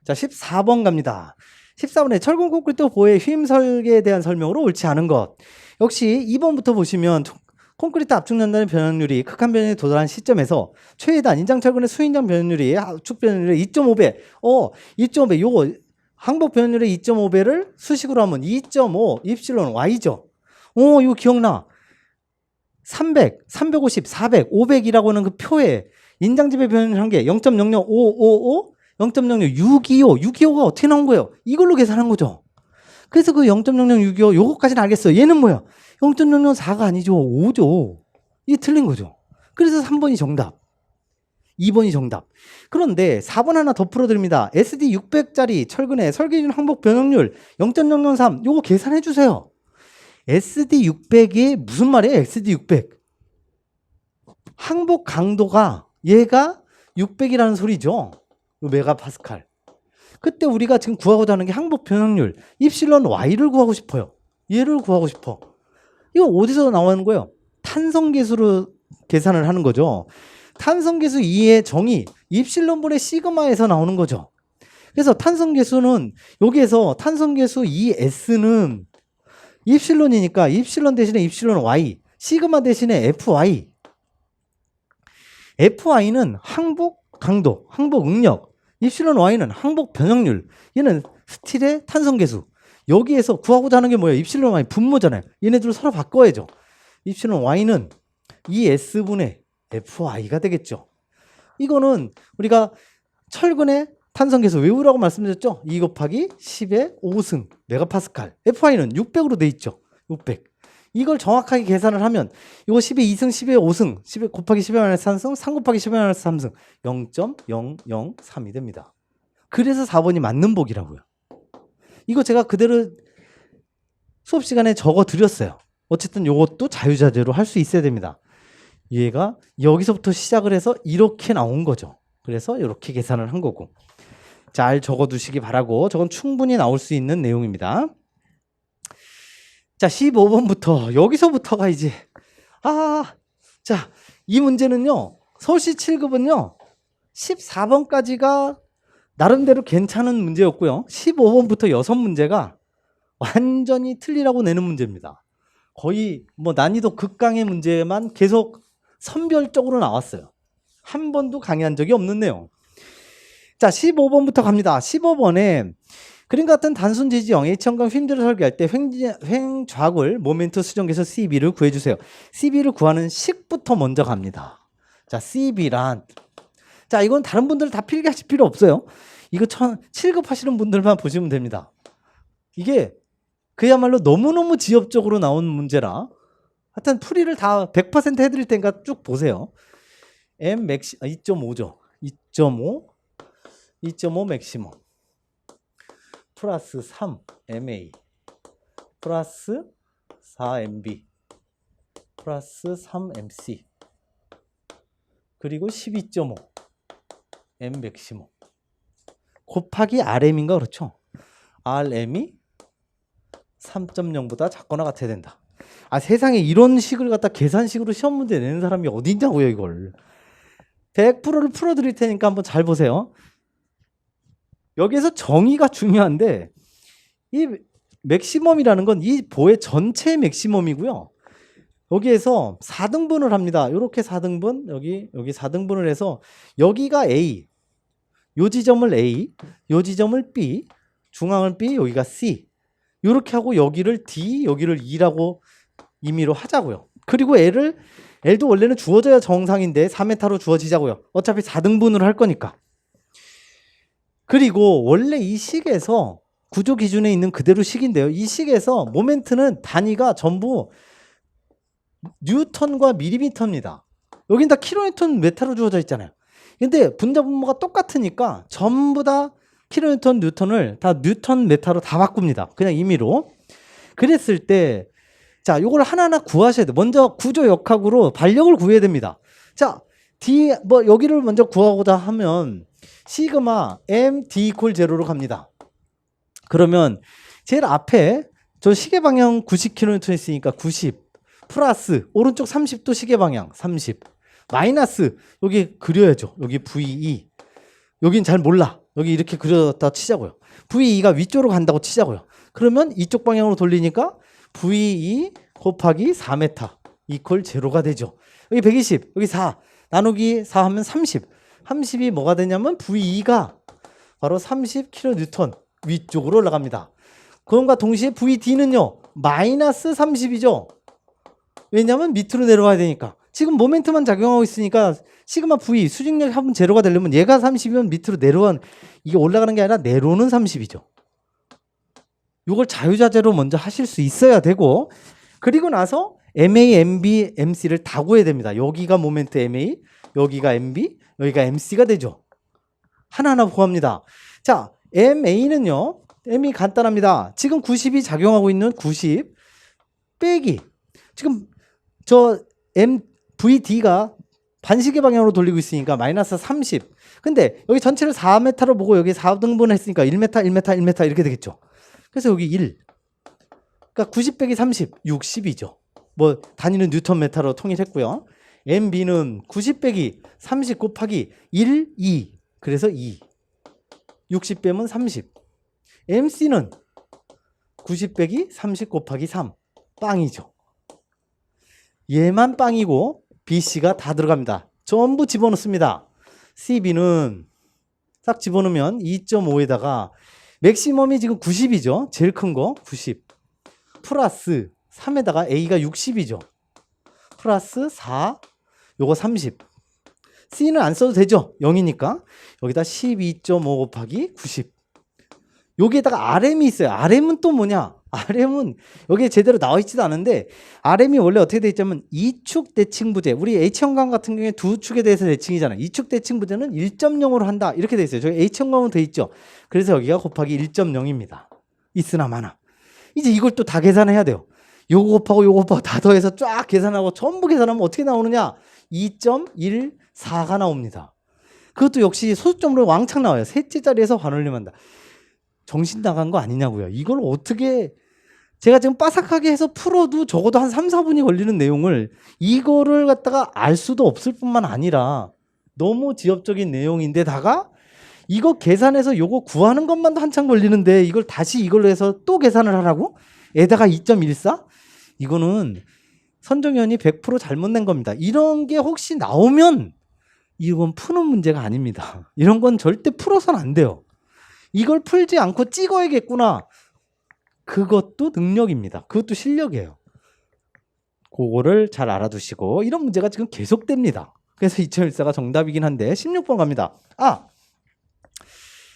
자, 14번 갑니다. 14번에 철근 콘크리트 보의 휘임 설계에 대한 설명으로 옳지 않은 것. 역시 2번부터 보시면 콘크리트 압축 연단의 변형률이 극한 변형에 도달한 시점에서 최단 인장 철근의 수인장 변형률이 압축 변형률의 2.5배. 2.5배. 요거 항복 변형률의 2.5배를 수식으로 하면 2.5 입실론 y죠. 이거 기억나. 300, 350, 400, 500이라고 하는 그 표에 인장집의 변형률 한 개 0.00555, 0.00625, 625가 어떻게 나온 거예요? 이걸로 계산한 거죠. 그래서 그 0.00625 요거까지는 알겠어요. 얘는 뭐야? 0.004가 아니죠. 5죠. 이게 틀린 거죠. 그래서 3번이 정답. 2번이 정답. 그런데 4번 하나 더 풀어드립니다. SD 600짜리 철근의 설계준 항복 변형률 0.003 요거 계산해 주세요. SD 600이 무슨 말이에요? SD 600. 항복 강도가 얘가 600이라는 소리죠. 메가파스칼. 그때 우리가 지금 구하고자 하는 게 항복 변형률 입실론 Y를 구하고 싶어요. 얘를 구하고 싶어. 이거 어디서 나오는 거예요? 탄성계수로 계산을 하는 거죠. 탄성계수 2의 정의 입실론분의 시그마에서 나오는 거죠. 그래서 탄성계수는 여기에서 탄성계수 2S는 입실론이니까 입실론 대신에 입실론 Y, 시그마 대신에 FY. FY는 항복 강도, 항복 응력, 입실론 Y는 항복 변형률. 얘는 스틸의 탄성계수. 여기에서 구하고자 하는 게 뭐예요? 입실론 Y 분모잖아요. 얘네들을 서로 바꿔야죠. 입실론 Y는 2S분의 FY가 되겠죠. 이거는 우리가 철근의 탄성계수 외우라고 말씀드렸죠. 2 곱하기 10의 5승 메가파스칼. FY는 600으로 돼 있죠. 600. 이걸 정확하게 계산을 하면 이거 10의 2승, 10의 5승, 10의 곱하기 10의 마이너스 3승, 3 곱하기 10의 마이너스 3승 0.003이 됩니다. 그래서 4번이 맞는 복이라고요. 이거 제가 그대로 수업 시간에 적어 드렸어요. 어쨌든 이것도 자유자재로 할 수 있어야 됩니다. 얘가 여기서부터 시작을 해서 이렇게 나온 거죠. 그래서 이렇게 계산을 한 거고. 잘 적어두시기 바라고. 저건 충분히 나올 수 있는 내용입니다. 자, 15번부터 여기서부터가 이제 자, 이 문제는요. 서울시 7급은요. 14번까지가 나름대로 괜찮은 문제였고요. 15번부터 6문제가 완전히 틀리라고 내는 문제입니다. 거의 뭐 난이도 극강의 문제만 계속 선별적으로 나왔어요. 한 번도 강의한 적이 없는 내용. 자, 15번부터 갑니다. 15번에 그림과 같은 단순 지지형 H형광 휨들을 설계할 때 횡좌굴 모멘트 수정계에서 CB를 구해주세요. CB를 구하는 식부터 먼저 갑니다. 자, CB란, 자, 이건 다른 분들 다 필기하실 필요 없어요. 이거 7급 하시는 분들만 보시면 됩니다. 이게 그야말로 너무너무 지엽적으로 나온 문제라 하여튼 풀이를 다 100% 해드릴 테니까 쭉 보세요. M 맥시 2.5죠. 2.5 맥시멈 플러스 3 MA 플러스 4 MB 플러스 3 MC 그리고 12.5 M 맥시멈 곱하기 RM인가 그렇죠? RM이 3.0보다 작거나 같아야 된다. 아, 세상에 이런 식을 갖다 계산식으로 시험 문제 내는 사람이 어디 있냐고요, 이걸. 100%를 풀어드릴 테니까 한번 잘 보세요. 여기에서 정의가 중요한데 이 맥시멈이라는 건 이 보의 전체 맥시멈이고요. 여기에서 4등분을 합니다. 이렇게 4등분, 여기 4등분을 해서 여기가 A, 요 지점을 A, 요 지점을 B, 중앙을 B, 여기가 C. 이렇게 하고 여기를 D, 여기를 E라고 임의로 하자고요. 그리고 L도 원래는 주어져야 정상인데 4m로 주어지자고요. 어차피 4등분으로 할 거니까. 그리고 원래 이 식에서 구조 기준에 있는 그대로 식인데요. 이 식에서 모멘트는 단위가 전부 뉴턴과 밀리미터입니다. 여긴 다 킬로뉴턴 메타로 주어져 있잖아요. 근데 분자 분모가 똑같으니까 전부 다 킬로뉴턴, 뉴턴을 다 뉴턴 메타로 다 바꿉니다. 그냥 임의로. 그랬을 때 자, 요걸 하나하나 구하셔야 돼요. 먼저 구조 역학으로 반력을 구해야 됩니다. 자, D 여기를 먼저 구하고자 하면 시그마 MD 이퀄 제로로 갑니다. 그러면 제일 앞에 저 시계 방향 90km 있으니까 90 플러스 오른쪽 30도 시계 방향 30 마이너스 여기 그려야죠. 여기 VE 여긴 잘 몰라. 여기 이렇게 그렸다 치자고요. VE가 위쪽으로 간다고 치자고요. 그러면 이쪽 방향으로 돌리니까 VE 곱하기 4m 이퀄 제로가 되죠. 여기 120 여기 4 나누기 4 하면 30 30이 뭐가 되냐면 VE가 바로 30kN 위쪽으로 올라갑니다. 그럼과 동시에 VD는요 마이너스 30이죠. 왜냐하면 밑으로 내려와야 되니까. 지금 모멘트만 작용하고 있으니까 시그마 V 수직력 합은 제로가 되려면 얘가 30이면 밑으로 내려온 이게 올라가는 게 아니라 내려오는 30이죠. 이걸 자유자재로 먼저 하실 수 있어야 되고 그리고 나서 MA, MB, MC를 다 구해야 됩니다. 여기가 모멘트 MA, 여기가 MB, 여기가 MC가 되죠. 하나하나 구합니다. 자, MA는요. M이 간단합니다. 지금 90이 작용하고 있는 90 빼기 지금 저 VD가 반시계 방향으로 돌리고 있으니까 마이너스 30. 근데 여기 전체를 4m로 보고 여기 4등분 했으니까 1m, 1m, 1m 이렇게 되겠죠. 그래서 여기 1. 그러니까 90 빼기 30, 60이죠. 뭐 단위는 뉴턴 메타로 통일했고요. MB는 90 빼기 30 곱하기 1, 2. 그래서 2. 60 빼면 30. MC는 90 빼기 30 곱하기 3. 빵이죠. 얘만 빵이고 BC가 다 들어갑니다. 전부 집어넣습니다. CB는 딱 집어넣으면 2.5에다가 맥시멈이 지금 90이죠. 제일 큰 거 90 플러스 3에다가 A가 60이죠. 플러스 4 요거 30 C는 안 써도 되죠. 0이니까 여기다 12.5 곱하기 90 여기에다가 RM이 있어요. RM은 또 뭐냐? RM은 여기에 제대로 나와 있지도 않은데 RM이 원래 어떻게 돼 있냐면 이축 대칭 부재. 우리 H형광 같은 경우에 두 축에 대해서 대칭이잖아요. 이축 대칭 부재는 1.0으로 한다. 이렇게 돼 있어요. 저기 H형광은 돼 있죠. 그래서 여기가 곱하기 1.0입니다. 있으나 마나. 이제 이걸 또 다 계산해야 돼요. 요거 곱하고 다 더해서 쫙 계산하고 전부 계산하면 어떻게 나오느냐? 2.14가 나옵니다. 그것도 역시 소수점으로 왕창 나와요. 셋째 자리에서 반올림한다. 정신 나간 거 아니냐고요. 이걸 어떻게 제가 지금 빠삭하게 해서 풀어도 적어도 한 3, 4분이 걸리는 내용을 이거를 갖다가 알 수도 없을 뿐만 아니라 너무 지엽적인 내용인데다가 이거 계산해서 요거 구하는 것만도 한참 걸리는데 이걸 다시 이걸로 해서 또 계산을 하라고? 에다가 2.14? 이거는 선정위원이 100% 잘못 낸 겁니다. 이런 게 혹시 나오면 이건 푸는 문제가 아닙니다. 이런 건 절대 풀어서는 안 돼요. 이걸 풀지 않고 찍어야겠구나. 그것도 능력입니다. 그것도 실력이에요. 그거를 잘 알아두시고 이런 문제가 지금 계속됩니다. 그래서 2014가 정답이긴 한데 16번 갑니다.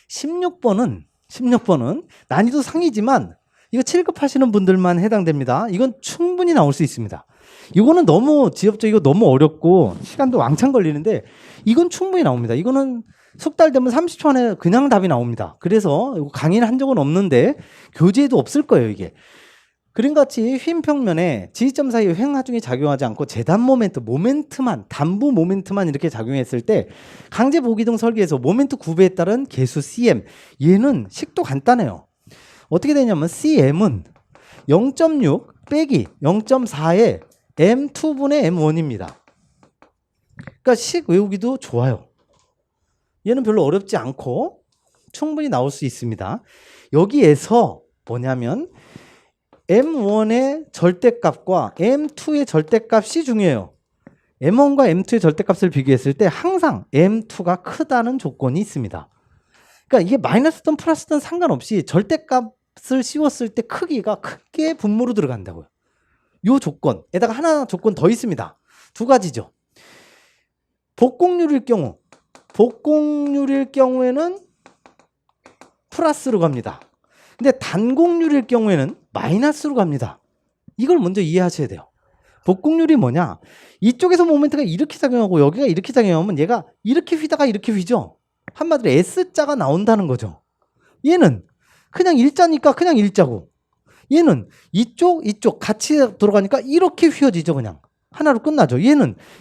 16번은 난이도 상이지만 이거 7급 하시는 분들만 해당됩니다. 이건 충분히 나올 수 있습니다. 이거는 너무 지엽적이고 너무 어렵고 시간도 왕창 걸리는데 이건 충분히 나옵니다. 이거는 숙달 되면 30초 안에 그냥 답이 나옵니다. 그래서 강의를 한 적은 없는데 교재에도 없을 거예요, 이게. 그림같이 휨 평면에 지지점 사이에 횡하중이 작용하지 않고 재단 모멘트만 단부 모멘트만 이렇게 작용했을 때 강제 보기등 설계에서 모멘트 구배에 따른 계수 CM 얘는 식도 간단해요. 어떻게 되냐면 CM은 0.6 빼기 0.4의 M2분의 M1입니다. 그러니까 식 외우기도 좋아요. 얘는 별로 어렵지 않고 충분히 나올 수 있습니다. 여기에서 뭐냐면 M1의 절대값과 M2의 절대값이 중요해요. M1과 M2의 절대값을 비교했을 때 항상 M2가 크다는 조건이 있습니다. 그러니까 이게 마이너스든 플러스든 상관없이 절대값을 씌웠을 때 크기가 크게 분모로 들어간다고요. 요 조건에다가 하나 조건 더 있습니다. 두 가지죠. 복공률일 경우에는 플러스로 갑니다. 근데 단공률일 경우에는 마이너스로 갑니다. 이걸 먼저 이해하셔야 돼요. 복공률이 뭐냐? 이쪽에서 모멘트가 이렇게 작용하고 여기가 이렇게 작용하면 얘가 이렇게 휘다가 이렇게 휘죠. 한마디로 S자가 나온다는 거죠. 얘는 그냥 일자니까 그냥 일자고 얘는 이쪽 같이 들어가니까 이렇게 휘어지죠. 그냥 하나로 끝나죠.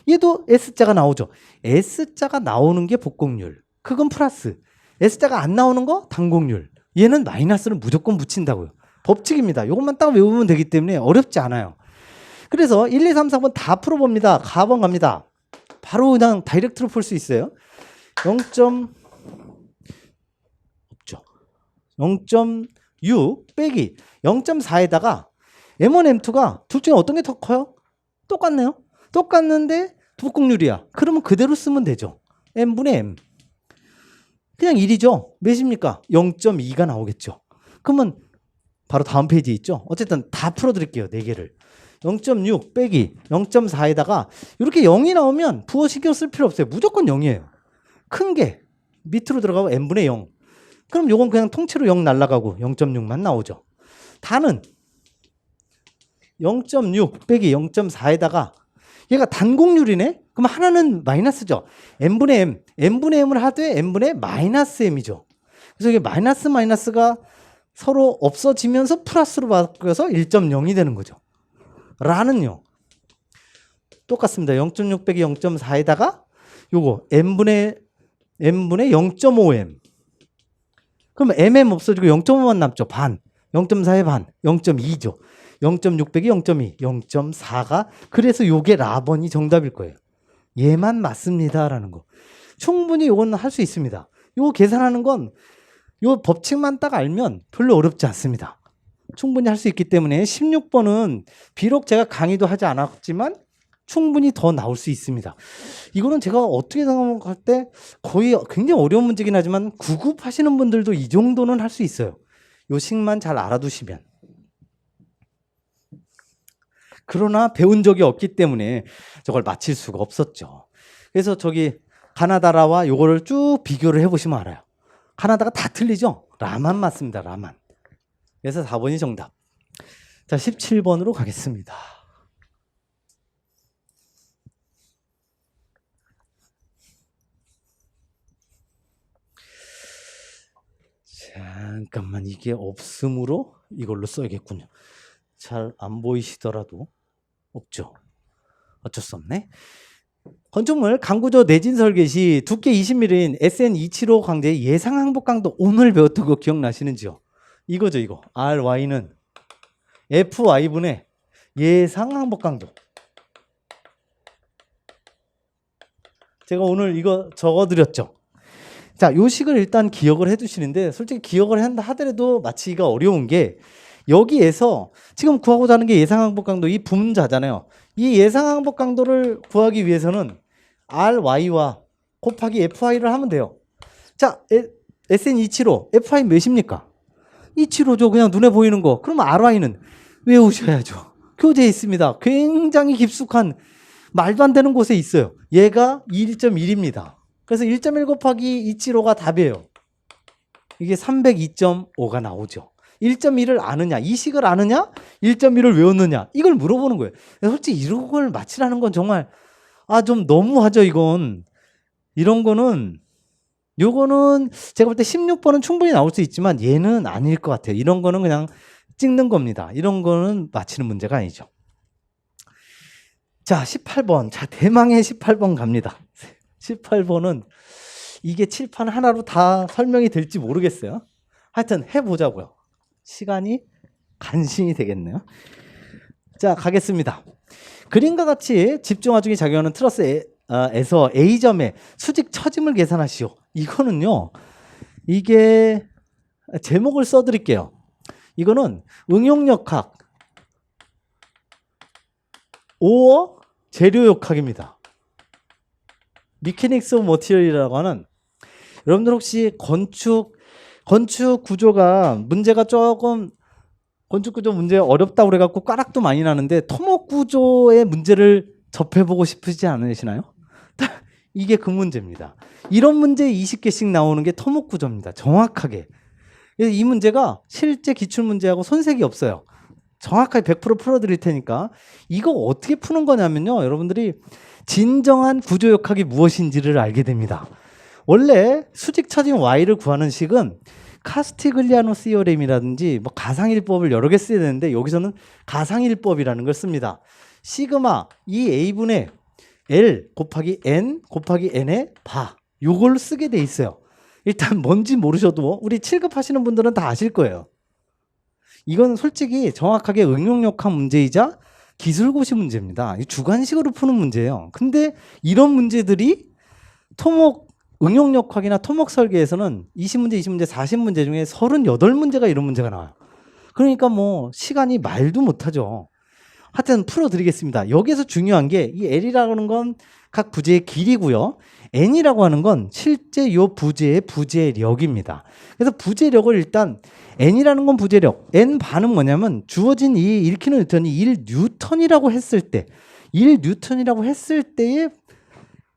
얘도 S자가 나오죠. S자가 나오는 게 복공률. 그건 플러스. S자가 안 나오는 거 단공률. 얘는 마이너스를 무조건 붙인다고요. 법칙입니다. 이것만 딱 외우면 되기 때문에 어렵지 않아요. 그래서 1, 2, 3, 4번 다 풀어봅니다. 4번 갑니다. 바로 그냥 다이렉트로 풀 수 있어요. 0.6 빼기 0.4에다가 M1, M2가 둘 중에 어떤 게 더 커요? 똑같네요. 똑같는데 복공률이야. 그러면 그대로 쓰면 되죠. M분의 M. 그냥 1이죠. 몇입니까? 0.2가 나오겠죠. 그러면 바로 다음 페이지 있죠. 어쨌든 다 풀어드릴게요. 4개를. 0.6 빼기 0.4에다가 이렇게 0이 나오면 부호 신경 쓸 필요 없어요. 무조건 0이에요. 큰 게 밑으로 들어가고 n분의 0. 그럼 요건 그냥 통째로 0 날라가고 0.6만 나오죠. 단은 0.6 빼기 0.4에다가 얘가 단공률이네? 그럼 하나는 마이너스죠. n분의 m. n분의 m을 하되 n분의 마이너스 m이죠. 그래서 이게 마이너스가 서로 없어지면서 플러스로 바뀌어서 1.0이 되는 거죠. 라는요. 똑같습니다. 0.6 빼기 0.4에다가 요거 n분의 0.5m. 그럼 mm 없어지고 0.5만 남죠. 반. 0.4의 반. 0.2죠. 0.6 빼기 0.2. 0.4가 그래서 요게 라번이 정답일 거예요. 얘만 맞습니다. 라는 거. 충분히 요건 할 수 있습니다. 요 계산하는 건 요 법칙만 딱 알면 별로 어렵지 않습니다. 충분히 할 수 있기 때문에 16번은 비록 제가 강의도 하지 않았지만 충분히 더 나올 수 있습니다. 이거는 제가 어떻게 생각할 때 거의 굉장히 어려운 문제긴 하지만 9급 하시는 분들도 이 정도는 할 수 있어요. 요 식만 잘 알아두시면. 그러나 배운 적이 없기 때문에 저걸 맞힐 수가 없었죠. 그래서 저기 가나다라와 요거를 쭉 비교를 해보시면 알아요. 가나다가 다 틀리죠? 라만 맞습니다. 라만. 그래서 4번이 정답. 자, 17번으로 가겠습니다. 잠깐만, 이게 없음으로 이걸로 써야겠군요. 잘 안 보이시더라도 없죠. 어쩔 수 없네. 건축물 강구조 내진 설계 시 두께 20mm인 SN275 강제의 예상 항복 강도 오늘 배웠던 거 기억나시는지요? 이거죠, 이거. RY는 FY분의 예상 항복 강도. 제가 오늘 이거 적어드렸죠. 자, 요 식을 일단 기억을 해두시는데 솔직히 기억을 한다 하더라도 맞히기가 어려운 게 여기에서 지금 구하고자 하는 게 예상 항복 강도 이 분자잖아요. 이 예상 항복 강도를 구하기 위해서는 RY와 곱하기 FI를 하면 돼요. 자, SN275 FI 몇입니까? 275죠. 그냥 눈에 보이는 거. 그러면 RY는 외우셔야죠. 교재에 있습니다. 굉장히 깊숙한 말도 안 되는 곳에 있어요. 얘가 1.1입니다. 그래서 1.1 곱하기 275가 답이에요. 이게 302.5가 나오죠. 1.1을 아느냐, 이 식을 아느냐, 1.1을 외웠느냐, 이걸 물어보는 거예요. 솔직히 이런 걸 맞히라는 건 정말 좀 너무하죠. 이런 거는 요거는 제가 볼 때 16번은 충분히 나올 수 있지만 얘는 아닐 것 같아요. 이런 거는 그냥 찍는 겁니다. 이런 거는 맞히는 문제가 아니죠. 자, 18번. 자, 대망의 18번 갑니다. 18번은 이게 칠판 하나로 다 설명이 될지 모르겠어요. 하여튼 해보자고요. 시간이 간신히 되겠네요. 자, 가겠습니다. 그림과 같이 집중화중이 작용하는 트러스에서 A점의 수직 처짐을 계산하시오. 이거는요, 이게 제목을 써드릴게요. 이거는 응용역학 5어 재료역학입니다. 미케닉스 오브 머티리얼이라고 하는, 여러분들 혹시 건축 구조가 문제가 조금, 건축 구조 문제 어렵다고 그래갖고 까락도 많이 나는데 토목 구조의 문제를 접해보고 싶으시지 않으시나요? 이게 그 문제입니다. 이런 문제 20개씩 나오는 게 토목 구조입니다. 정확하게. 그래서 이 문제가 실제 기출문제하고 손색이 없어요. 정확하게 100% 풀어드릴 테니까. 이거 어떻게 푸는 거냐면요, 여러분들이 진정한 구조역학이 무엇인지를 알게 됩니다. 원래 수직 처진 Y를 구하는 식은 카스티글리아노 시오렘이라든지 뭐 가상일법을 여러 개 써야 되는데 여기서는 가상일법이라는 걸 씁니다. 시그마 이 A분의 L 곱하기 N 곱하기 N의 바, 요걸 쓰게 돼 있어요. 일단 뭔지 모르셔도 우리 7급 하시는 분들은 다 아실 거예요. 이건 솔직히 정확하게 응용역학 문제이자 기술고시 문제입니다. 주관식으로 푸는 문제예요. 근데 이런 문제들이 토목 응용역학이나 토목 설계에서는 20문제, 20문제, 40문제 중에 38문제가 이런 문제가 나와요. 그러니까 뭐 시간이 말도 못하죠. 하여튼 풀어드리겠습니다. 여기서 중요한 게 이 L이라는 건 각 부재의 길이고요. N이라고 하는 건 실제 이 부재의 부재력입니다. 그래서 부재력을 일단 N이라는 건 부재력, N 반은 뭐냐면 주어진 이 1kN이 1N이라고 했을 때, 1N이라고 했을 때의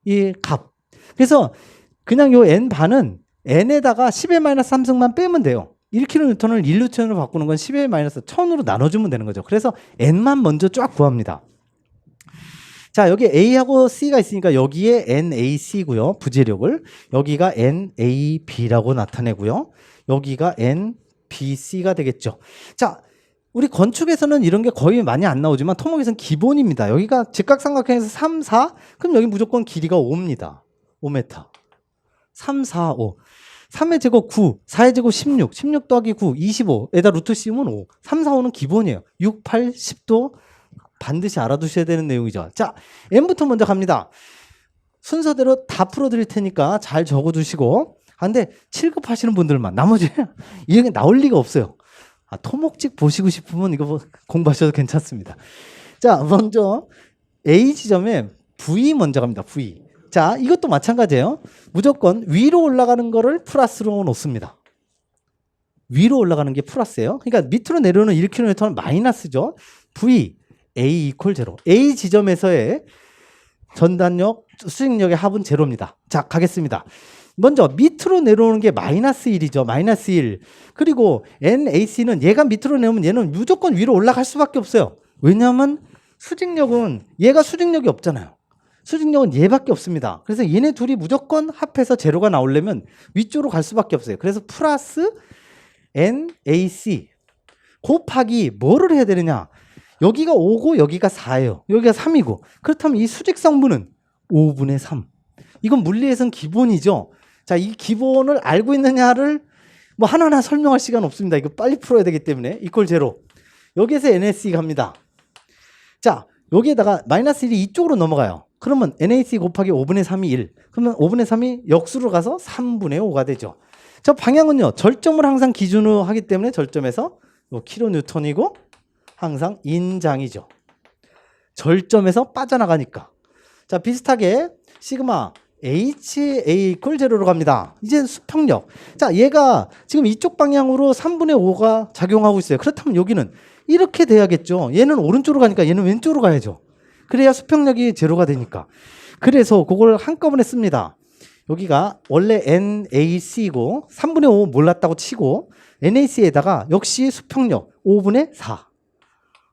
이 값. 그래서 그냥 요 N 반은 N에다가 10의 마이너스 3승만 빼면 돼요. 1kN을 1N으로 바꾸는 건 10의 마이너스 1000으로 나눠주면 되는 거죠. 그래서 N만 먼저 쫙 구합니다. 자, 여기 A하고 C가 있으니까 여기에 NAC고요. 부재력을. 여기가 NAB라고 나타내고요. 여기가 NBC가 되겠죠. 자, 우리 건축에서는 이런 게 거의 많이 안 나오지만 토목에서는 기본입니다. 여기가 직각삼각형에서 3, 4, 그럼 여기 무조건 길이가 5입니다. 5m. 3, 4, 5. 3의 제곱 9, 4의 제곱 16, 16 더하기 9, 25에다 루트 씌우면 5. 3, 4, 5는 기본이에요. 6, 8, 10도 반드시 알아두셔야 되는 내용이죠. 자, N부터 먼저 갑니다. 순서대로 다 풀어드릴 테니까 잘 적어두시고. 근데 7급 하시는 분들만, 나머지 이게 나올 리가 없어요. 토목직 보시고 싶으면 이거 공부하셔도 괜찮습니다. 자, 먼저 A 지점에 V 먼저 갑니다. V. 자, 이것도 마찬가지예요. 무조건 위로 올라가는 거를 플러스로 놓습니다. 위로 올라가는 게 플러스예요. 그러니까 밑으로 내려오는 1km는 마이너스죠. V, A 이퀄 제로. A 지점에서의 전단력, 수직력의 합은 제로입니다. 자, 가겠습니다. 먼저 밑으로 내려오는 게 마이너스 1이죠. 마이너스 1. 그리고 NAC는 얘가 밑으로 내려오면 얘는 무조건 위로 올라갈 수밖에 없어요. 왜냐하면 수직력은, 얘가 수직력이 없잖아요. 수직력은 얘밖에 없습니다. 그래서 얘네 둘이 무조건 합해서 제로가 나오려면 위쪽으로 갈 수밖에 없어요. 그래서 플러스 NAC 곱하기 뭐를 해야 되느냐. 여기가 5고 여기가 4예요. 여기가 3이고. 그렇다면 이 수직성분은 5분의 3. 이건 물리에서는 기본이죠. 자, 이 기본을 알고 있느냐를 뭐 하나하나 설명할 시간 없습니다. 이거 빨리 풀어야 되기 때문에. 이퀄 제로. 여기에서 NAC 갑니다. 자, 여기에다가 마이너스 1이 이쪽으로 넘어가요. 그러면 NAC 곱하기 5분의 3이 1. 그러면 5분의 3이 역수로 가서 3분의 5가 되죠. 저 방향은요. 절점을 항상 기준으로 하기 때문에 절점에서 킬로뉴턴이고 항상 인장이죠. 절점에서 빠져나가니까. 자, 비슷하게 시그마 HA 이퀄 제로로 갑니다. 이제 수평력. 자, 얘가 지금 이쪽 방향으로 3분의 5가 작용하고 있어요. 그렇다면 여기는 이렇게 돼야겠죠. 얘는 오른쪽으로 가니까 얘는 왼쪽으로 가야죠. 그래야 수평력이 제로가 되니까. 그래서 그걸 한꺼번에 씁니다. 여기가 원래 NAC이고 3분의 5 몰랐다고 치고 NAC에다가 역시 수평력 5분의 4.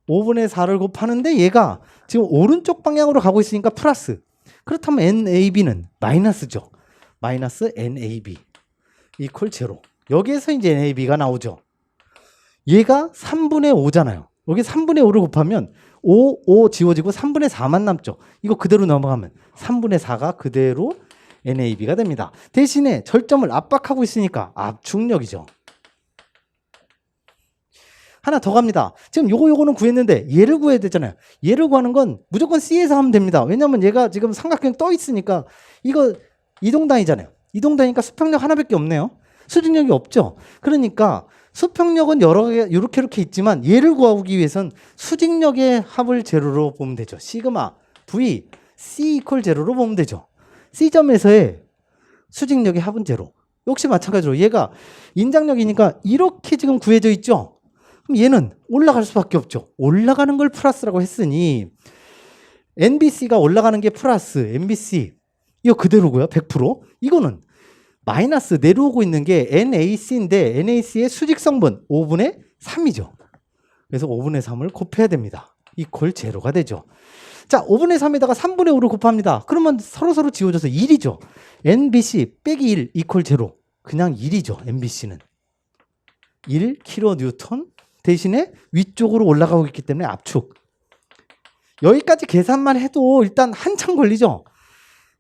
5분의 4를 곱하는데 얘가 지금 오른쪽 방향으로 가고 있으니까 플러스. 그렇다면 NAB는 마이너스죠. 마이너스 NAB 이퀄 제로. 여기에서 이제 NAB가 나오죠. 얘가 3분의 5잖아요. 여기 3분의 5를 곱하면 5 지워지고 3분의 4만 남죠. 이거 그대로 넘어가면 3분의 4가 그대로 NAB가 됩니다. 대신에 절점을 압박하고 있으니까 압축력이죠. 하나 더 갑니다. 지금 요거는 구했는데 얘를 구해야 되잖아요. 얘를 구하는 건 무조건 C에서 하면 됩니다. 왜냐면 얘가 지금 삼각형 떠 있으니까 이거 이동단위잖아요. 이동단위니까 수평력 하나밖에 없네요. 수직력이 없죠. 그러니까 수평력은 여러 개 이렇게 있지만 얘를 구하기 위해선 수직력의 합을 제로로 보면 되죠. 시그마 V C 이퀄 제로로 보면 되죠. C점에서의 수직력의 합은 제로. 역시 마찬가지로 얘가 인장력이니까 이렇게 지금 구해져 있죠. 그럼 얘는 올라갈 수밖에 없죠. 올라가는 걸 플러스라고 했으니 NBC가 올라가는 게 플러스 NBC 이거 그대로고요. 100%. 이거는 마이너스 내려오고 있는 게 NAC인데 NAC의 수직성분 5분의 3이죠. 그래서 5분의 3을 곱해야 됩니다. 이퀄 제로가 되죠. 자, 5분의 3에다가 3분의 5를 곱합니다. 그러면 서로 지워져서 1이죠. NBC 빼기 1 이퀄 제로. 그냥 1이죠. NBC는. 1 kN 대신에 위쪽으로 올라가고 있기 때문에 압축. 여기까지 계산만 해도 일단 한참 걸리죠.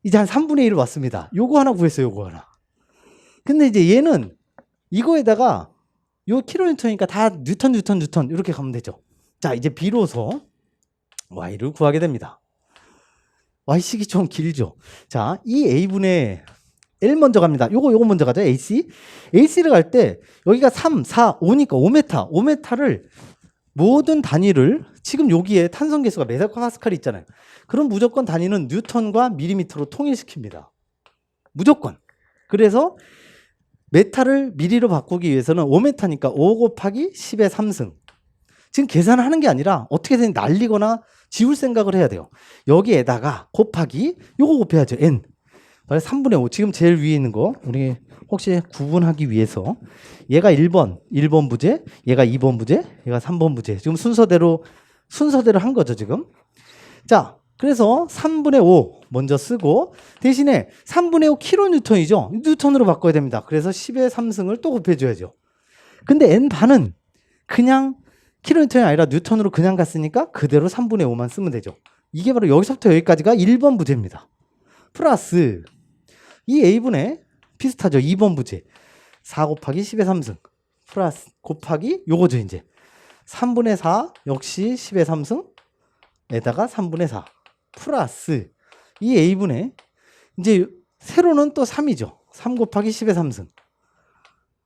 이제 한 3분의 1 왔습니다. 요거 하나 구했어요. 요거 하나. 근데 이제 얘는 이거에다가 요 킬로니까 다 뉴턴 이렇게 가면 되죠. 자, 이제 비로소 Y를 구하게 됩니다. Y식이 좀 길죠. 자, 이 A분의 L 먼저 갑니다. 요거 먼저 가죠. AC. AC를 갈 때 여기가 3, 4, 5니까 5m를 모든 단위를 지금 여기에 탄성 계수가 메가파스칼이 있잖아요. 그럼 무조건 단위는 뉴턴과 밀리미터로 통일시킵니다. 무조건. 그래서 메타를 미리로 바꾸기 위해서는 5m니까 5 곱하기 10의 3승. 지금 계산하는 게 아니라 어떻게든 날리거나 지울 생각을 해야 돼요. 여기에다가 곱하기 요거 곱해야죠. N. 3분의 5. 지금 제일 위에 있는 거 우리 혹시 구분하기 위해서 얘가 1번 부재, 얘가 2번 부재, 얘가 3번 부재. 지금 순서대로 한 거죠, 지금. 자, 그래서 3분의 5 먼저 쓰고 대신에 3분의 5 킬로뉴턴이죠. 뉴턴으로 바꿔야 됩니다. 그래서 10의 3승을 또 곱해줘야죠. 근데 N반은 그냥 킬로뉴턴이 아니라 뉴턴으로 그냥 갔으니까 그대로 3분의 5만 쓰면 되죠. 이게 바로 여기서부터 여기까지가 1번 부재입니다. 플러스 이 A분의 비슷하죠. 2번 부재. 4 곱하기 10의 3승. 플러스 곱하기 요거죠, 이제. 3분의 4 역시 10의 3승에다가 3분의 4. 플러스 이 A분의 이제 세로는 또 3이죠. 3 곱하기 10의 3승.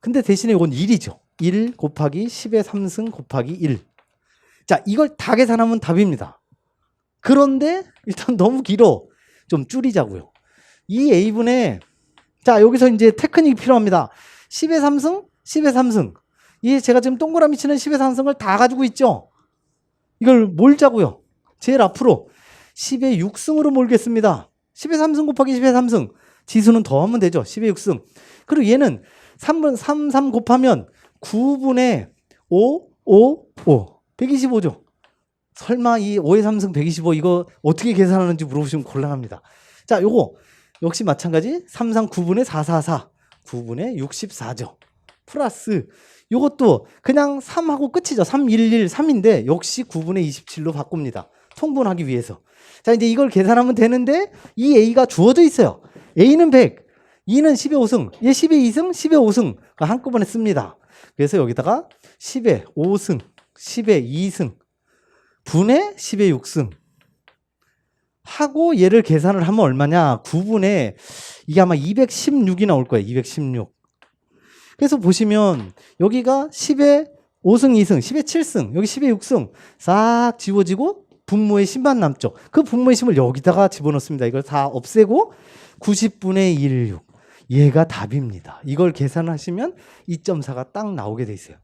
근데 대신에 이건 1이죠. 1 곱하기 10의 3승 곱하기 1. 자, 이걸 다 계산하면 답입니다. 그런데 일단 너무 길어. 좀 줄이자고요. 이 A분의 자, 여기서 이제 테크닉이 필요합니다. 10의 3승, 10의 3승. 이 제가 지금 동그라미 치는 10의 3승을 다 가지고 있죠. 이걸 몰자고요. 제일 앞으로 10의 6승으로 몰겠습니다. 10의 3승 곱하기 10의 3승. 지수는 더하면 되죠. 10의 6승. 그리고 얘는 3 곱하면 9분의 5, 125죠. 설마 이 5의 3승 125 이거 어떻게 계산하는지 물어보시면 곤란합니다. 자, 요거 역시 마찬가지 3, 9분의 4, 9분의 64죠. 플러스 요것도 그냥 3하고 끝이죠. 3, 1, 3인데 역시 9분의 27로 바꿉니다. 통분하기 위해서. 자, 이제 이걸 계산하면 되는데 이 A가 주어져 있어요. A는 100, E는 10의 5승, 얘 10의 2승, 10의 5승 한꺼번에 씁니다. 그래서 여기다가 10의 5승, 10의 2승 분의 10의 6승 하고 얘를 계산을 하면 얼마냐? 9분의 이게 아마 216이 나올 거예요. 216. 그래서 보시면 여기가 10의 5승 2승, 10의 7승, 여기 10의 6승 싹 지워지고 분모의 10만 남죠. 그 분모의 10을 여기다가 집어넣습니다. 이걸 다 없애고 90분의 16. 얘가 답입니다. 이걸 계산하시면 2.4가 딱 나오게 돼 있어요.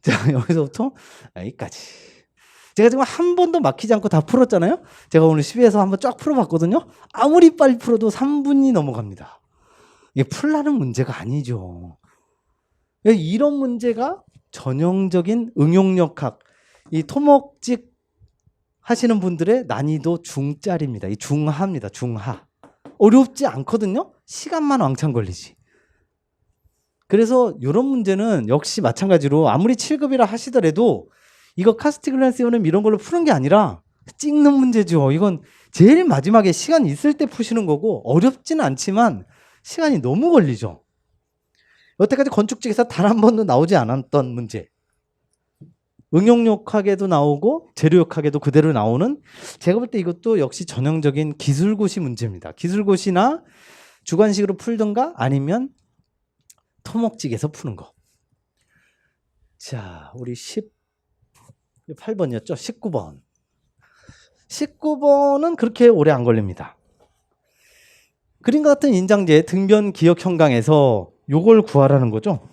자, 여기서부터 여기까지. 제가 지금 한 번도 막히지 않고 다 풀었잖아요. 제가 오늘 12에서 한번 쫙 풀어봤거든요. 아무리 빨리 풀어도 3분이 넘어갑니다. 이게 풀라는 문제가 아니죠. 이런 문제가 전형적인 응용력학, 이 토목직 하시는 분들의 난이도 중짜리입니다. 이 중하입니다. 중하. 어렵지 않거든요. 시간만 왕창 걸리지. 그래서 이런 문제는 역시 마찬가지로 아무리 7급이라 하시더라도 이거 카스티글란시오는 이런 걸로 푸는 게 아니라 찍는 문제죠. 이건 제일 마지막에 시간 있을 때 푸시는 거고 어렵지는 않지만 시간이 너무 걸리죠. 여태까지 건축직에서 단 한 번도 나오지 않았던 문제. 응용력학에도 나오고 재료역학에도 그대로 나오는, 제가 볼 때 이것도 역시 전형적인 기술고시 문제입니다. 기술고시나 주관식으로 풀던가 아니면 토목직에서 푸는 거. 자, 우리 18번이었죠? 19번. 19번은 그렇게 오래 안 걸립니다. 그림과 같은 인장제 등변 기역 형광에서 요걸 구하라는 거죠.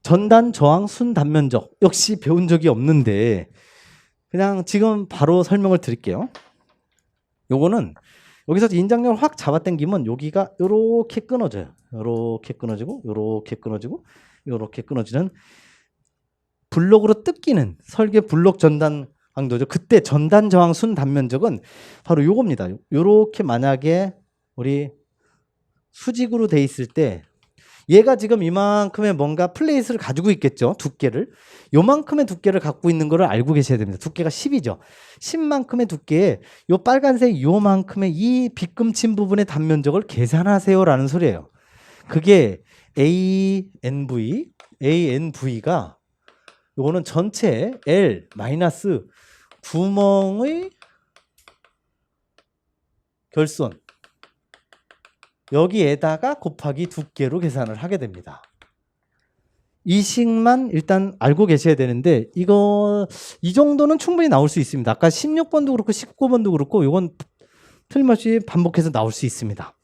전단, 저항, 순, 단면적. 역시 배운 적이 없는데 그냥 지금 바로 설명을 드릴게요. 요거는 여기서 인장력을 확 잡아당기면 여기가 요렇게 끊어져요. 요렇게 끊어지고 요렇게 끊어지고 요렇게 끊어지는 블록으로 뜯기는 설계 블록 전단 강도죠. 그때 전단, 저항, 순, 단면적은 바로 요겁니다. 요렇게 만약에 우리 수직으로 돼 있을 때 얘가 지금 이만큼의 뭔가 플레이스를 가지고 있겠죠. 두께를. 요만큼의 두께를 갖고 있는 거를 알고 계셔야 됩니다. 두께가 10이죠. 10만큼의 두께에 요 빨간색 요만큼의 이 빗금친 부분의 단면적을 계산하세요라는 소리예요. 그게 ANV가 요거는 전체 L 마이너스 구멍의 결손 여기에다가 곱하기 두께로 계산을 하게 됩니다. 이 식만 일단 알고 계셔야 되는데 이거 이 정도는 충분히 나올 수 있습니다. 아까 16번도 그렇고 19번도 그렇고 이건 틀림없이 반복해서 나올 수 있습니다.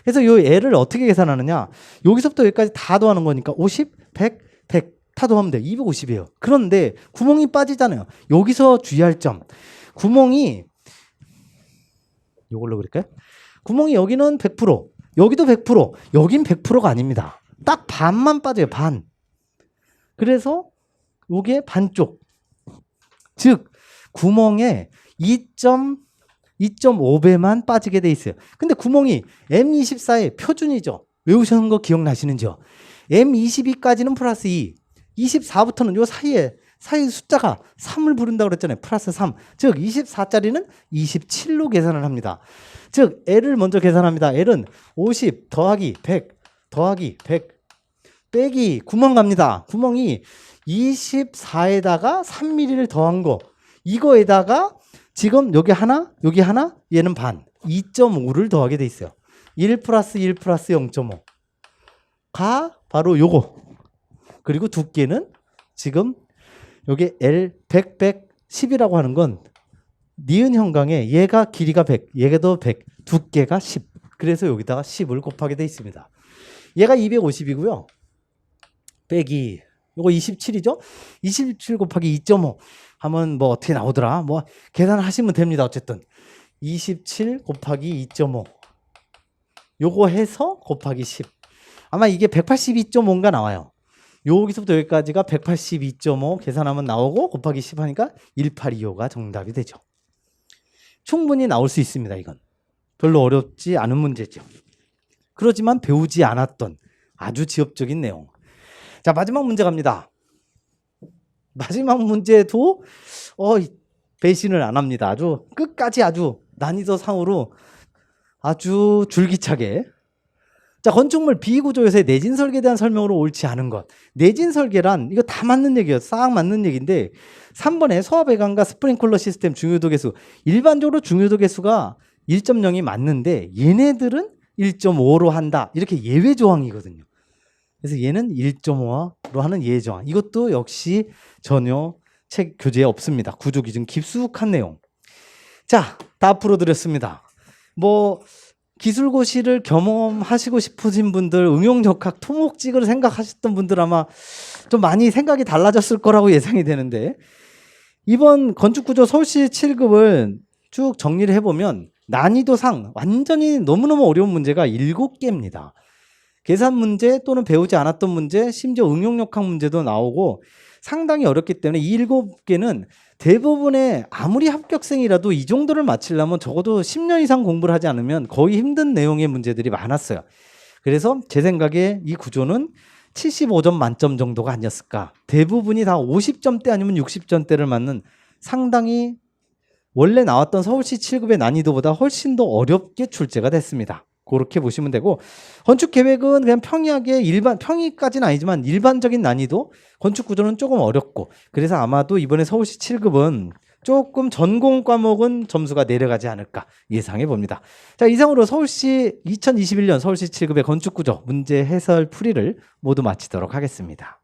그래서 이 L을 어떻게 계산하느냐, 여기서부터 여기까지 다 더하는 거니까 50, 100, 100 다 더하면 돼요. 250이에요. 그런데 구멍이 빠지잖아요. 여기서 주의할 점, 구멍이 이걸로 그릴까요? 구멍이 여기는 100%, 여기도 100%, 여긴 100%가 아닙니다. 딱 반만 빠져요. 반. 그래서 요게 반쪽. 즉 구멍에 2.5배만 빠지게 돼 있어요. 근데 구멍이 M24의 표준이죠. 외우시는 거 기억나시는지요? M22까지는 플러스 2, 24부터는 요 사이 숫자가 3을 부른다고 그랬잖아요. 플러스 3. 즉 24짜리는 27로 계산을 합니다. 즉 L을 먼저 계산합니다. L은 50 더하기 100 더하기 100 빼기 구멍 갑니다. 구멍이 24에다가 3mm를 더한 거, 이거에다가 지금 여기 하나 얘는 반 2.5를 더하게 돼 있어요. 1 플러스 1 플러스 0.5가 바로 요거. 그리고 두께는 지금 요게 L 100, 100, 10이라고 하는 건 니은 형광에 얘가 길이가 100, 얘도 100, 두께가 10. 그래서 여기다가 10을 곱하게 돼 있습니다. 얘가 250이고요. 빼기 요거 27이죠? 27 곱하기 2.5 하면 뭐 어떻게 나오더라? 뭐 계산하시면 됩니다. 어쨌든 27 곱하기 2.5 요거 해서 곱하기 10. 아마 이게 182.5인가 나와요. 여기서부터 여기까지가 182.5 계산하면 나오고 곱하기 10 하니까 1825가 정답이 되죠. 충분히 나올 수 있습니다. 이건 별로 어렵지 않은 문제죠. 그렇지만 배우지 않았던 아주 지엽적인 내용. 자, 마지막 문제 갑니다. 마지막 문제도 배신을 안 합니다. 아주 끝까지 아주 난이도 상으로 아주 줄기차게. 자, 건축물 비구조에서의 내진 설계에 대한 설명으로 옳지 않은 것. 내진 설계란 이거 다 맞는 얘기예요. 싹 맞는 얘기인데 3번에 소화 배관과 스프링클러 시스템 중요도 개수. 일반적으로 중요도 개수가 1.0이 맞는데 얘네들은 1.5로 한다. 이렇게 예외 조항이거든요. 그래서 얘는 1.5로 하는 예외 조항. 이것도 역시 전혀 책 교재에 없습니다. 구조 기준 깊숙한 내용. 자, 다 풀어드렸습니다. 뭐 기술고시를 경험하시고 싶으신 분들, 응용역학, 토목직을 생각하셨던 분들 아마 좀 많이 생각이 달라졌을 거라고 예상이 되는데, 이번 건축구조 서울시 7급을 쭉 정리를 해보면 난이도상 완전히 너무너무 어려운 문제가 7개입니다. 계산 문제 또는 배우지 않았던 문제, 심지어 응용역학 문제도 나오고 상당히 어렵기 때문에 이 7개는 대부분의 아무리 합격생이라도 이 정도를 맞추려면 적어도 10년 이상 공부를 하지 않으면 거의 힘든 내용의 문제들이 많았어요. 그래서 제 생각에 이 구조는 75점 만점 정도가 아니었을까. 대부분이 다 50점대 아니면 60점대를 맞는 상당히 원래 나왔던 서울시 7급의 난이도보다 훨씬 더 어렵게 출제가 됐습니다. 그렇게 보시면 되고, 건축 계획은 그냥 평이하게 평이까지는 아니지만 일반적인 난이도, 건축 구조는 조금 어렵고, 그래서 아마도 이번에 서울시 7급은 조금 전공 과목은 점수가 내려가지 않을까 예상해 봅니다. 자, 이상으로 서울시 2021년 서울시 7급의 건축 구조 문제 해설 풀이를 모두 마치도록 하겠습니다.